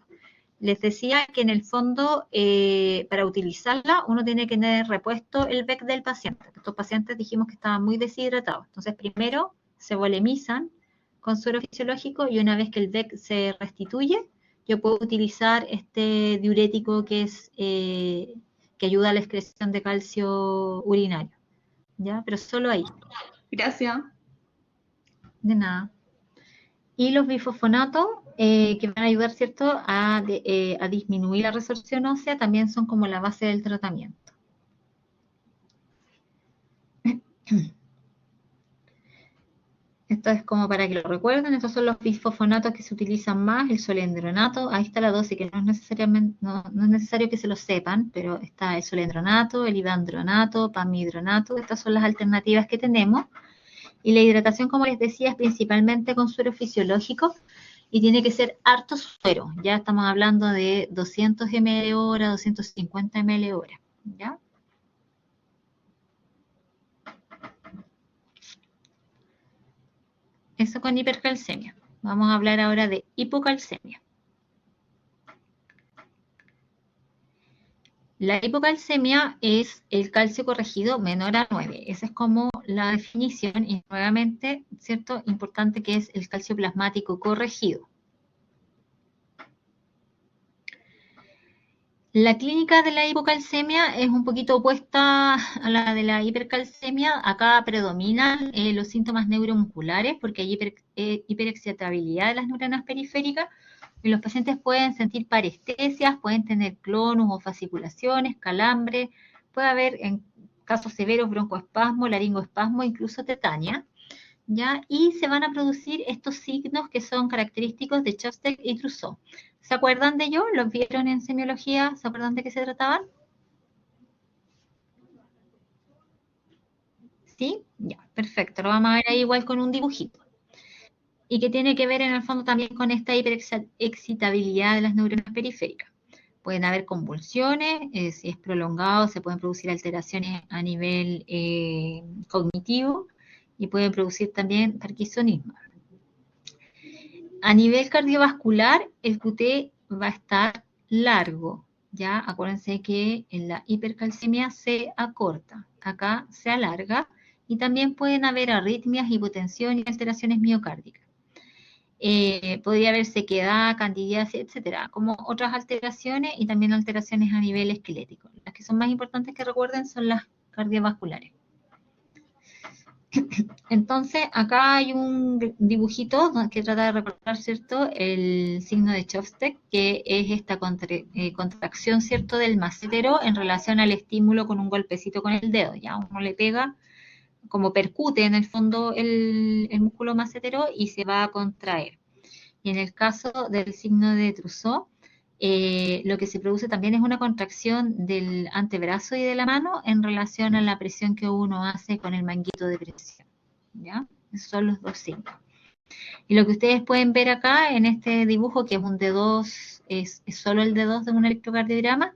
les decía que en el fondo, para utilizarla, uno tiene que tener repuesto el VEC del paciente. Estos pacientes dijimos que estaban muy deshidratados. Entonces, primero se volemizan con suero fisiológico y una vez que el VEC se restituye, yo puedo utilizar este diurético que es que ayuda a la excreción de calcio urinario. ¿Ya? Pero solo ahí. Gracias. De nada. Y los bifosfonatos, que van a ayudar, ¿cierto?, a disminuir la resorción ósea, también son como la base del tratamiento. Esto es como para que lo recuerden, estos son los bifosfonatos que se utilizan más, el solendronato, ahí está la dosis, que no es necesario que se lo sepan, pero está el solendronato, el ivandronato, pamidronato, estas son las alternativas que tenemos. Y la hidratación, como les decía, es principalmente con suero fisiológico y tiene que ser harto suero. Ya estamos hablando de 200 ml hora, 250 ml hora. ¿Ya? Eso con hipercalcemia. Vamos a hablar ahora de hipocalcemia. La hipocalcemia es el calcio corregido menor a 9. Esa es como la definición y nuevamente, ¿cierto? Importante que es el calcio plasmático corregido. La clínica de la hipocalcemia es un poquito opuesta a la de la hipercalcemia. Acá predominan los síntomas neuromusculares porque hay hiperexcitabilidad de las neuronas periféricas. Y los pacientes pueden sentir parestesias, pueden tener clonus o fasciculaciones, calambre, puede haber en casos severos broncoespasmo, laringoespasmo, incluso tetania, ¿ya? Y se van a producir estos signos que son característicos de Chvostek y Trousseau. ¿Se acuerdan de ellos? ¿Los vieron en semiología? ¿Se acuerdan de qué se trataban? ¿Sí? Ya, perfecto. Lo vamos a ver ahí igual con un dibujito. Y que tiene que ver en el fondo también con esta hiperexcitabilidad de las neuronas periféricas. Pueden haber convulsiones, si es prolongado se pueden producir alteraciones a nivel cognitivo y pueden producir también parkinsonismo. A nivel cardiovascular, el QT va a estar largo, ¿ya? Acuérdense que en la hipercalcemia se acorta, acá se alarga y también pueden haber arritmias, hipotensión y alteraciones miocárdicas. Podría haber sequedad, candidiasis, etcétera, como otras alteraciones y también alteraciones a nivel esquelético. Las que son más importantes que recuerden son las cardiovasculares. Entonces, acá hay un dibujito que trata de recordar, ¿cierto?, el signo de Chvostek, que es esta contracción, ¿cierto?, del macetero en relación al estímulo con un golpecito con el dedo. Ya uno le pega, como percute en el fondo el músculo macetero y se va a contraer. Y en el caso del signo de Trousseau, lo que se produce también es una contracción del antebrazo y de la mano en relación a la presión que uno hace con el manguito de presión. ¿Ya? Esos son los dos signos. Y lo que ustedes pueden ver acá en este dibujo, que es un D2, es solo el D2 de un electrocardiograma,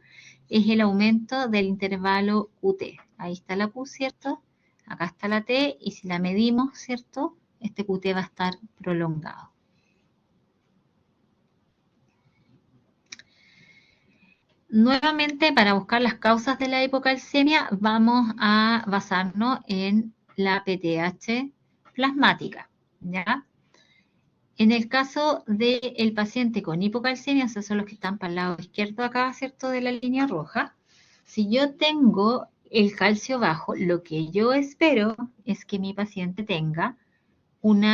es el aumento del intervalo QT. Ahí está la Q, ¿cierto? Acá está la T, y si la medimos, ¿cierto? Este QT va a estar prolongado. Nuevamente, para buscar las causas de la hipocalcemia, vamos a basarnos en la PTH plasmática, ¿ya? En el caso del paciente con hipocalcemia, esos son los que están para el lado izquierdo acá, ¿cierto?, de la línea roja. Si yo tengo el calcio bajo, lo que yo espero es que mi paciente tenga un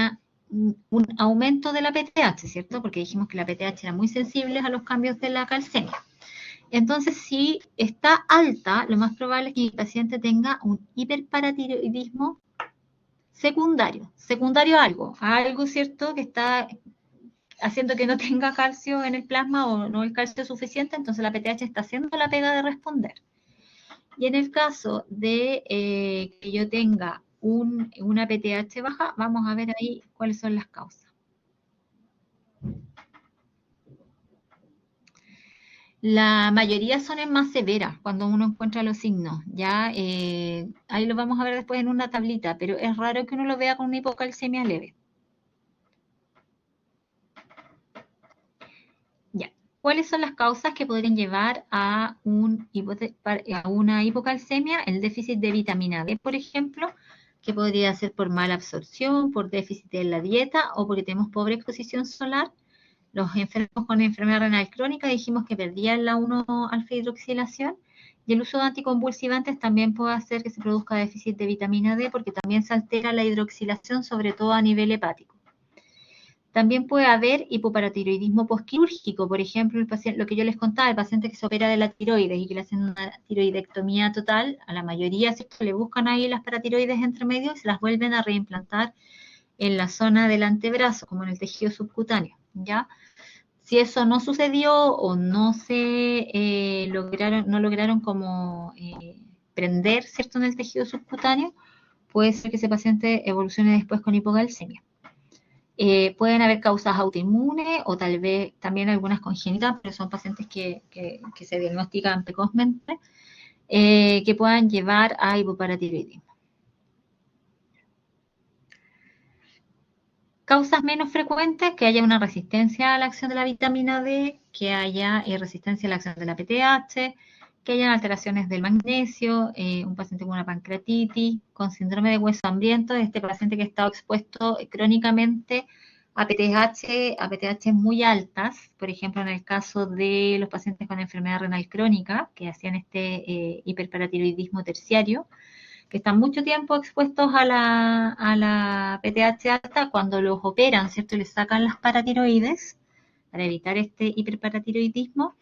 aumento de la PTH, ¿cierto? Porque dijimos que la PTH era muy sensible a los cambios de la calcemia. Entonces, si está alta, lo más probable es que el paciente tenga un hiperparatiroidismo secundario a algo, ¿cierto?, que está haciendo que no tenga calcio en el plasma o no el calcio suficiente, entonces la PTH está haciendo la pega de responder. Y en el caso de que yo tenga una PTH baja, vamos a ver ahí cuáles son las causas. La mayoría son en más severas cuando uno encuentra los signos, ¿ya? Ahí lo vamos a ver después en una tablita, pero es raro que uno lo vea con una hipocalcemia leve. Ya. ¿Cuáles son las causas que podrían llevar a una hipocalcemia? El déficit de vitamina D, por ejemplo, que podría ser por mala absorción, por déficit en la dieta o porque tenemos pobre exposición solar. Los enfermos con enfermedad renal crónica dijimos que perdían la 1-alfa-hidroxilación, y el uso de anticonvulsivantes también puede hacer que se produzca déficit de vitamina D porque también se altera la hidroxilación, sobre todo a nivel hepático. También puede haber hipoparatiroidismo postquirúrgico, por ejemplo, el paciente, lo que yo les contaba, el paciente que se opera de la tiroides y que le hacen una tiroidectomía total, a la mayoría, ¿cierto?, le buscan ahí las paratiroides entre medio y se las vuelven a reimplantar en la zona del antebrazo, como en el tejido subcutáneo, ¿ya? Si eso no sucedió o no se lograron como prender, ¿cierto?, en el tejido subcutáneo, puede ser que ese paciente evolucione después con hipocalcemia. Pueden haber causas autoinmunes o tal vez también algunas congénitas, pero son pacientes que se diagnostican precozmente, que puedan llevar a hipoparatiroidismo. Causas menos frecuentes, que haya una resistencia a la acción de la vitamina D, que haya resistencia a la acción de la PTH, que hayan alteraciones del magnesio, un paciente con una pancreatitis, con síndrome de hueso hambriento, este paciente que ha estado expuesto crónicamente a PTH muy altas, por ejemplo en el caso de los pacientes con enfermedad renal crónica, que hacían este hiperparatiroidismo terciario, que están mucho tiempo expuestos a la PTH alta, cuando los operan, ¿cierto?, les sacan las paratiroides para evitar este hiperparatiroidismo,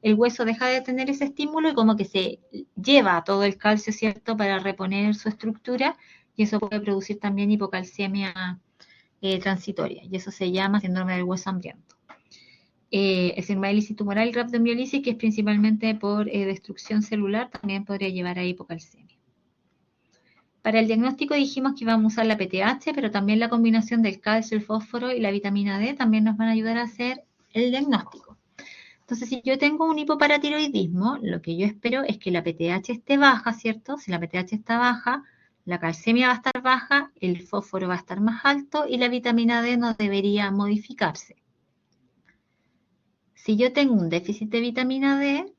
el hueso deja de tener ese estímulo y como que se lleva todo el calcio, ¿cierto?, para reponer su estructura, y eso puede producir también hipocalcemia transitoria, y eso se llama síndrome del hueso hambriento. El síndrome de lisis tumoral y rhabdomiolisis, que es principalmente por destrucción celular, también podría llevar a hipocalcemia. Para el diagnóstico dijimos que íbamos a usar la PTH, pero también la combinación del calcio, el fósforo y la vitamina D también nos van a ayudar a hacer el diagnóstico. Entonces, si yo tengo un hipoparatiroidismo, lo que yo espero es que la PTH esté baja, ¿cierto? Si la PTH está baja, la calcemia va a estar baja, el fósforo va a estar más alto y la vitamina D no debería modificarse. Si yo tengo un déficit de vitamina D,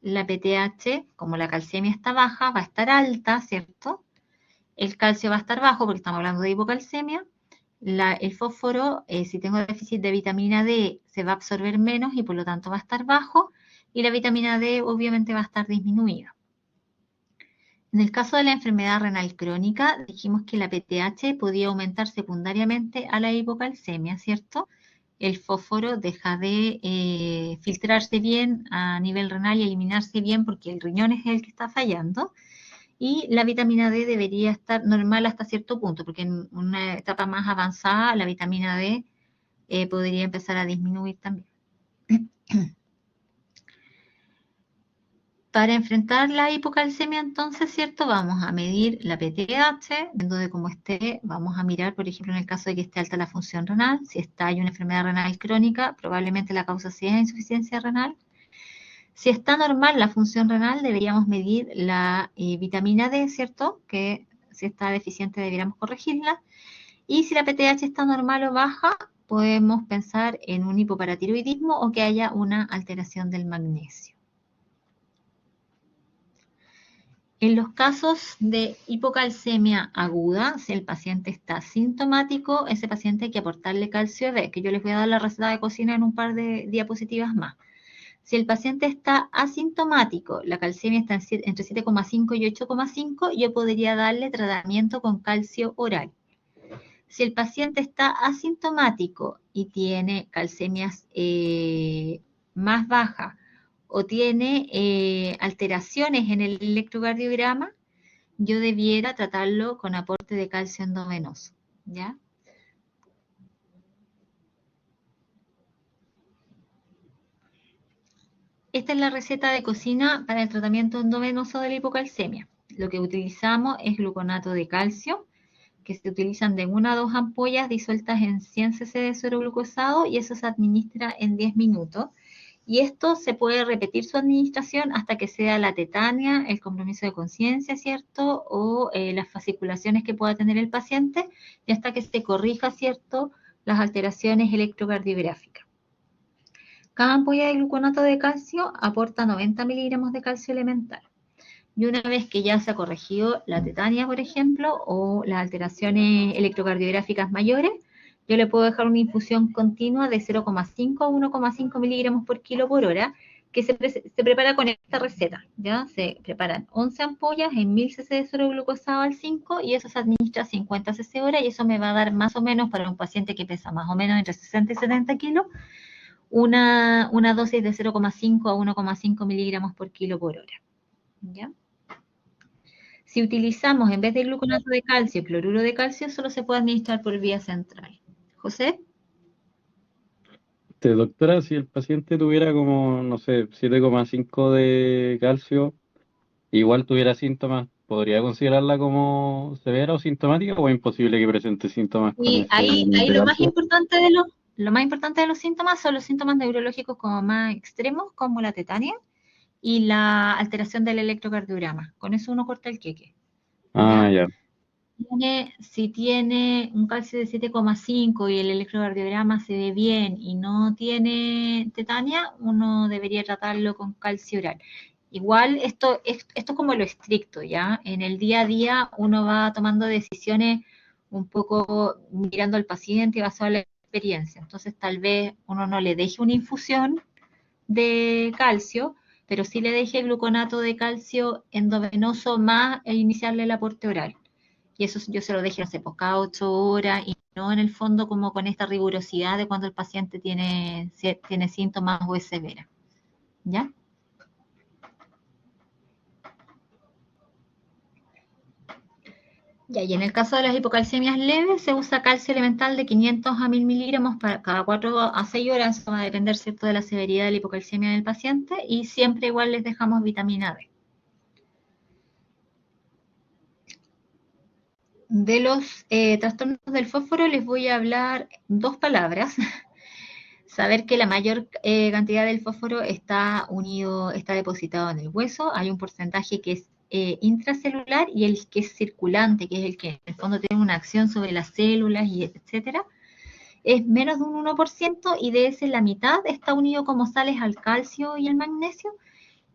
la PTH, como la calcemia está baja, va a estar alta, ¿cierto? El calcio va a estar bajo porque estamos hablando de hipocalcemia. El fósforo, si tengo déficit de vitamina D, se va a absorber menos y por lo tanto va a estar bajo. Y la vitamina D obviamente va a estar disminuida. En el caso de la enfermedad renal crónica, dijimos que la PTH podía aumentar secundariamente a la hipocalcemia, ¿cierto? El fósforo deja de filtrarse bien a nivel renal y eliminarse bien porque el riñón es el que está fallando. Y la vitamina D debería estar normal hasta cierto punto, porque en una etapa más avanzada la vitamina D podría empezar a disminuir también. Para enfrentar la hipocalcemia, entonces, ¿cierto? Vamos a medir la PTH, viendo de cómo esté, vamos a mirar, por ejemplo, en el caso de que esté alta la función renal, si hay una enfermedad renal crónica, probablemente la causa sea insuficiencia renal. Si está normal la función renal, deberíamos medir la vitamina D, ¿cierto? Que si está deficiente deberíamos corregirla. Y si la PTH está normal o baja, podemos pensar en un hipoparatiroidismo o que haya una alteración del magnesio. En los casos de hipocalcemia aguda, si el paciente está sintomático, ese paciente hay que aportarle calcio D, que yo les voy a dar la receta de cocina en un par de diapositivas más. Si el paciente está asintomático, la calcemia está entre 7,5 y 8,5, yo podría darle tratamiento con calcio oral. Si el paciente está asintomático y tiene calcemias más bajas o tiene alteraciones en el electrocardiograma, yo debiera tratarlo con aporte de calcio endovenoso, ¿ya? Esta es la receta de cocina para el tratamiento endovenoso de la hipocalcemia. Lo que utilizamos es gluconato de calcio, que se utilizan de 1 a 2 ampollas disueltas en 100 cc de suero glucosado y eso se administra en 10 minutos. Y esto se puede repetir su administración hasta que sea la tetania, el compromiso de conciencia, ¿cierto? O las fasciculaciones que pueda tener el paciente y hasta que se corrija, ¿cierto?, las alteraciones electrocardiográficas. Cada ampolla de gluconato de calcio aporta 90 miligramos de calcio elemental. Y una vez que ya se ha corregido la tetania, por ejemplo, o las alteraciones electrocardiográficas mayores, yo le puedo dejar una infusión continua de 0,5 a 1,5 miligramos por kilo por hora, que se prepara con esta receta, ¿ya? Se preparan 11 ampollas en 1000 cc de suero glucosado al 5 y eso se administra 50 cc hora y eso me va a dar más o menos para un paciente que pesa más o menos entre 60 y 70 kilos, una dosis de 0,5 a 1,5 miligramos por kilo por hora, ¿ya? Si utilizamos en vez de gluconato de calcio, cloruro de calcio, solo se puede administrar por vía central. ¿José? Doctora, si el paciente tuviera como, no sé, 7,5 de calcio, igual tuviera síntomas, ¿podría considerarla como severa o sintomática o es imposible que presente síntomas con Y ese ahí nivel de lo más calcio? importante de los síntomas son los síntomas neurológicos como más extremos, como la tetania y la alteración del electrocardiograma. Con eso uno corta el queque. Ah, ¿Ya? ya. Si tiene un calcio de 7,5 y el electrocardiograma se ve bien y no tiene tetania, uno debería tratarlo con calcio oral. Igual esto es como lo estricto, ¿ya? En el día a día uno va tomando decisiones un poco mirando al paciente y basado en la experiencia. Entonces tal vez uno no le deje una infusión de calcio, pero sí le deje gluconato de calcio endovenoso más el iniciarle el aporte oral. Y eso yo se lo dejé, no sé, pues cada 8 horas y no en el fondo como con esta rigurosidad de cuando el paciente tiene síntomas o es severa. ¿Ya? Ya, y en el caso de las hipocalcemias leves se usa calcio elemental de 500 a 1000 miligramos para cada 4 a 6 horas, eso va a depender, ¿cierto?, de la severidad de la hipocalcemia del paciente y siempre igual les dejamos vitamina D. De los trastornos del fósforo les voy a hablar 2 palabras. Saber que la mayor cantidad del fósforo está depositado en el hueso. Hay un porcentaje que es intracelular y el que es circulante, que es el que en el fondo tiene una acción sobre las células y etcétera, es menos de un 1% y de ese la mitad está unido como sales al calcio y al magnesio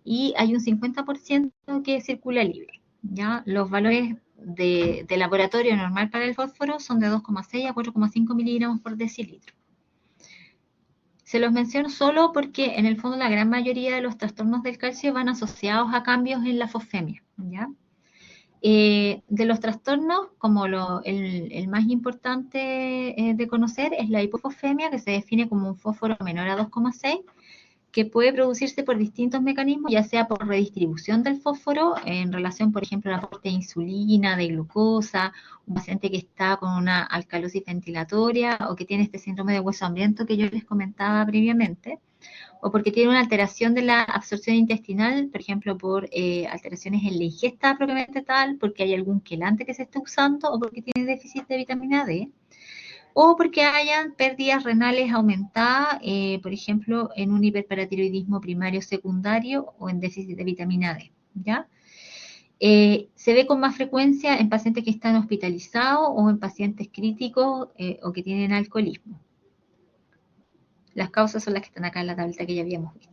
y hay un 50% que circula libre. ¿Ya? Los valores de laboratorio normal para el fósforo son de 2,6 a 4,5 miligramos por decilitro. Se los menciono solo porque en el fondo la gran mayoría de los trastornos del calcio van asociados a cambios en la fosfemia, ¿ya? De los trastornos, como el más importante de conocer es la hipofosfemia, que se define como un fósforo menor a 2,6, que puede producirse por distintos mecanismos, ya sea por redistribución del fósforo en relación, por ejemplo, al aporte de insulina, de glucosa, un paciente que está con una alcalosis ventilatoria o que tiene este síndrome de hueso hambriento que yo les comentaba previamente, o porque tiene una alteración de la absorción intestinal, por ejemplo, por alteraciones en la ingesta propiamente tal, porque hay algún quelante que se esté usando o porque tiene déficit de vitamina D, o porque hayan pérdidas renales aumentadas, por ejemplo, en un hiperparatiroidismo primario secundario o en déficit de vitamina D, ¿ya? Se ve con más frecuencia en pacientes que están hospitalizados o en pacientes críticos o que tienen alcoholismo. Las causas son las que están acá en la tableta que ya habíamos visto.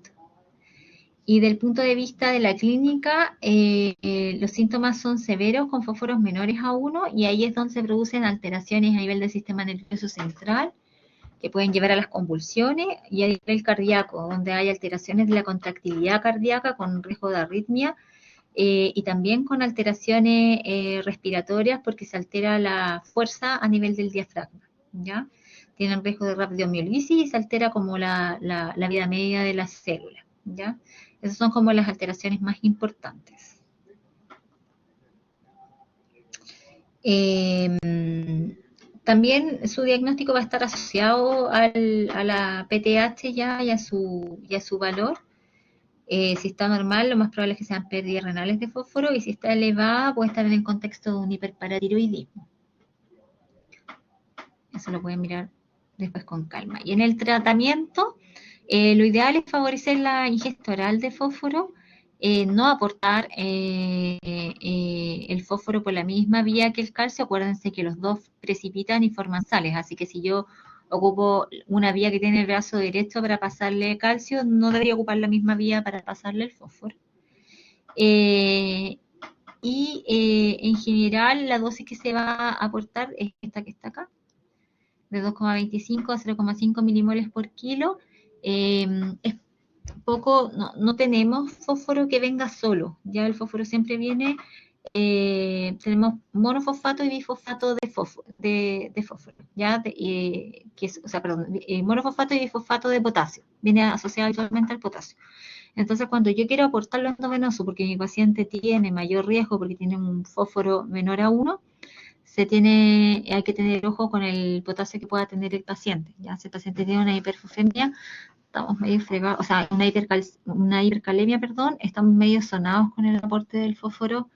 Y del punto de vista de la clínica, los síntomas son severos con fósforos menores a 1 y ahí es donde se producen alteraciones a nivel del sistema nervioso central que pueden llevar a las convulsiones y a nivel cardíaco, donde hay alteraciones de la contractilidad cardíaca con riesgo de arritmia y también con alteraciones respiratorias porque se altera la fuerza a nivel del diafragma, ¿ya? Tienen riesgo de radiomiolisis y se altera como la vida media de las células, ¿ya? Esas son como las alteraciones más importantes. También su diagnóstico va a estar asociado a la PTH ya y a su valor. Si está normal, lo más probable es que sean pérdidas renales de fósforo y si está elevada puede estar en el contexto de un hiperparatiroidismo. Eso lo pueden mirar después con calma. Y en el tratamiento, lo ideal es favorecer la ingesta oral de fósforo, no aportar el fósforo por la misma vía que el calcio. Acuérdense que los dos precipitan y forman sales, así que si yo ocupo una vía que tiene el brazo derecho para pasarle calcio, no debería ocupar la misma vía para pasarle el fósforo. En general la dosis que se va a aportar es esta que está acá, de 2,25 a 0,5 milimoles por kilo. Es poco, no tenemos fósforo que venga solo, ya el fósforo siempre viene, tenemos monofosfato y bifosfato de fósforo, ya, monofosfato y bifosfato de potasio, viene asociado habitualmente al potasio. Entonces, cuando yo quiero aportarlo endovenoso, porque mi paciente tiene mayor riesgo, porque tiene un fósforo menor a 1, hay que tener ojo con el potasio que pueda tener el paciente. Ya, si el paciente tiene una hiperfosfemia, estamos medio fregados, o sea, una hipercalemia, perdón, estamos medio sonados con el aporte del fósforo,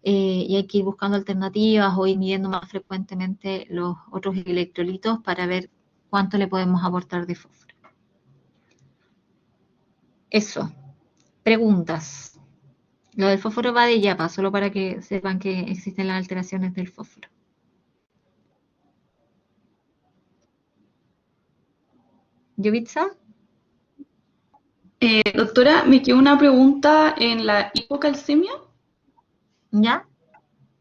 y hay que ir buscando alternativas o ir midiendo más frecuentemente los otros electrolitos para ver cuánto le podemos aportar de fósforo. Eso. Preguntas. Lo del fósforo va de yapa, solo para que sepan que existen las alteraciones del fósforo. ¿Yovitsa? Doctora, me quedó una pregunta en la hipocalcemia, ¿Ya?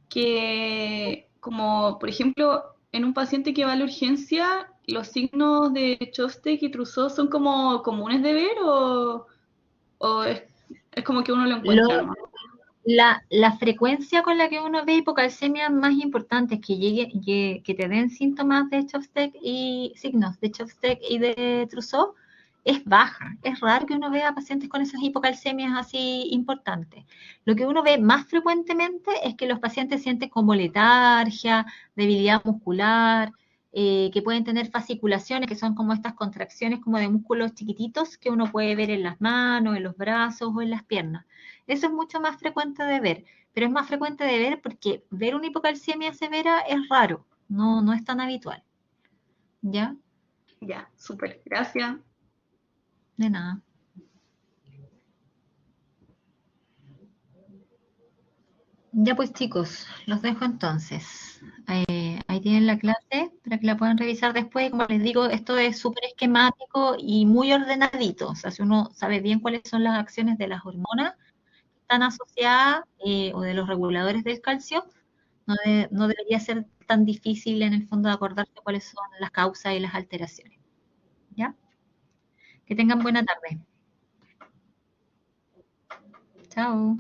que como por ejemplo en un paciente que va a la urgencia, ¿los signos de Chostek y Trousseau son como comunes de ver o es como que uno lo encuentra Lo, nomás? la frecuencia con la que uno ve hipocalcemia más importante es que te den síntomas de Chostek y signos de Chostek y de Trousseau es baja. Es raro que uno vea pacientes con esas hipocalcemias así importantes. Lo que uno ve más frecuentemente es que los pacientes sienten como letargia, debilidad muscular, que pueden tener fasciculaciones, que son como estas contracciones como de músculos chiquititos que uno puede ver en las manos, en los brazos o en las piernas. Eso es mucho más frecuente de ver, pero es más frecuente de ver porque ver una hipocalcemia severa es raro, no es tan habitual. ¿Ya? Ya, súper, gracias. De nada. Ya pues chicos, los dejo entonces. Ahí tienen la clase para que la puedan revisar después. Como les digo, esto es súper esquemático y muy ordenadito. O sea, si uno sabe bien cuáles son las acciones de las hormonas que están asociadas, o de los reguladores del calcio, no debería ser tan difícil en el fondo de acordarse cuáles son las causas y las alteraciones. ¿Ya? Que tengan buena tarde. Chao.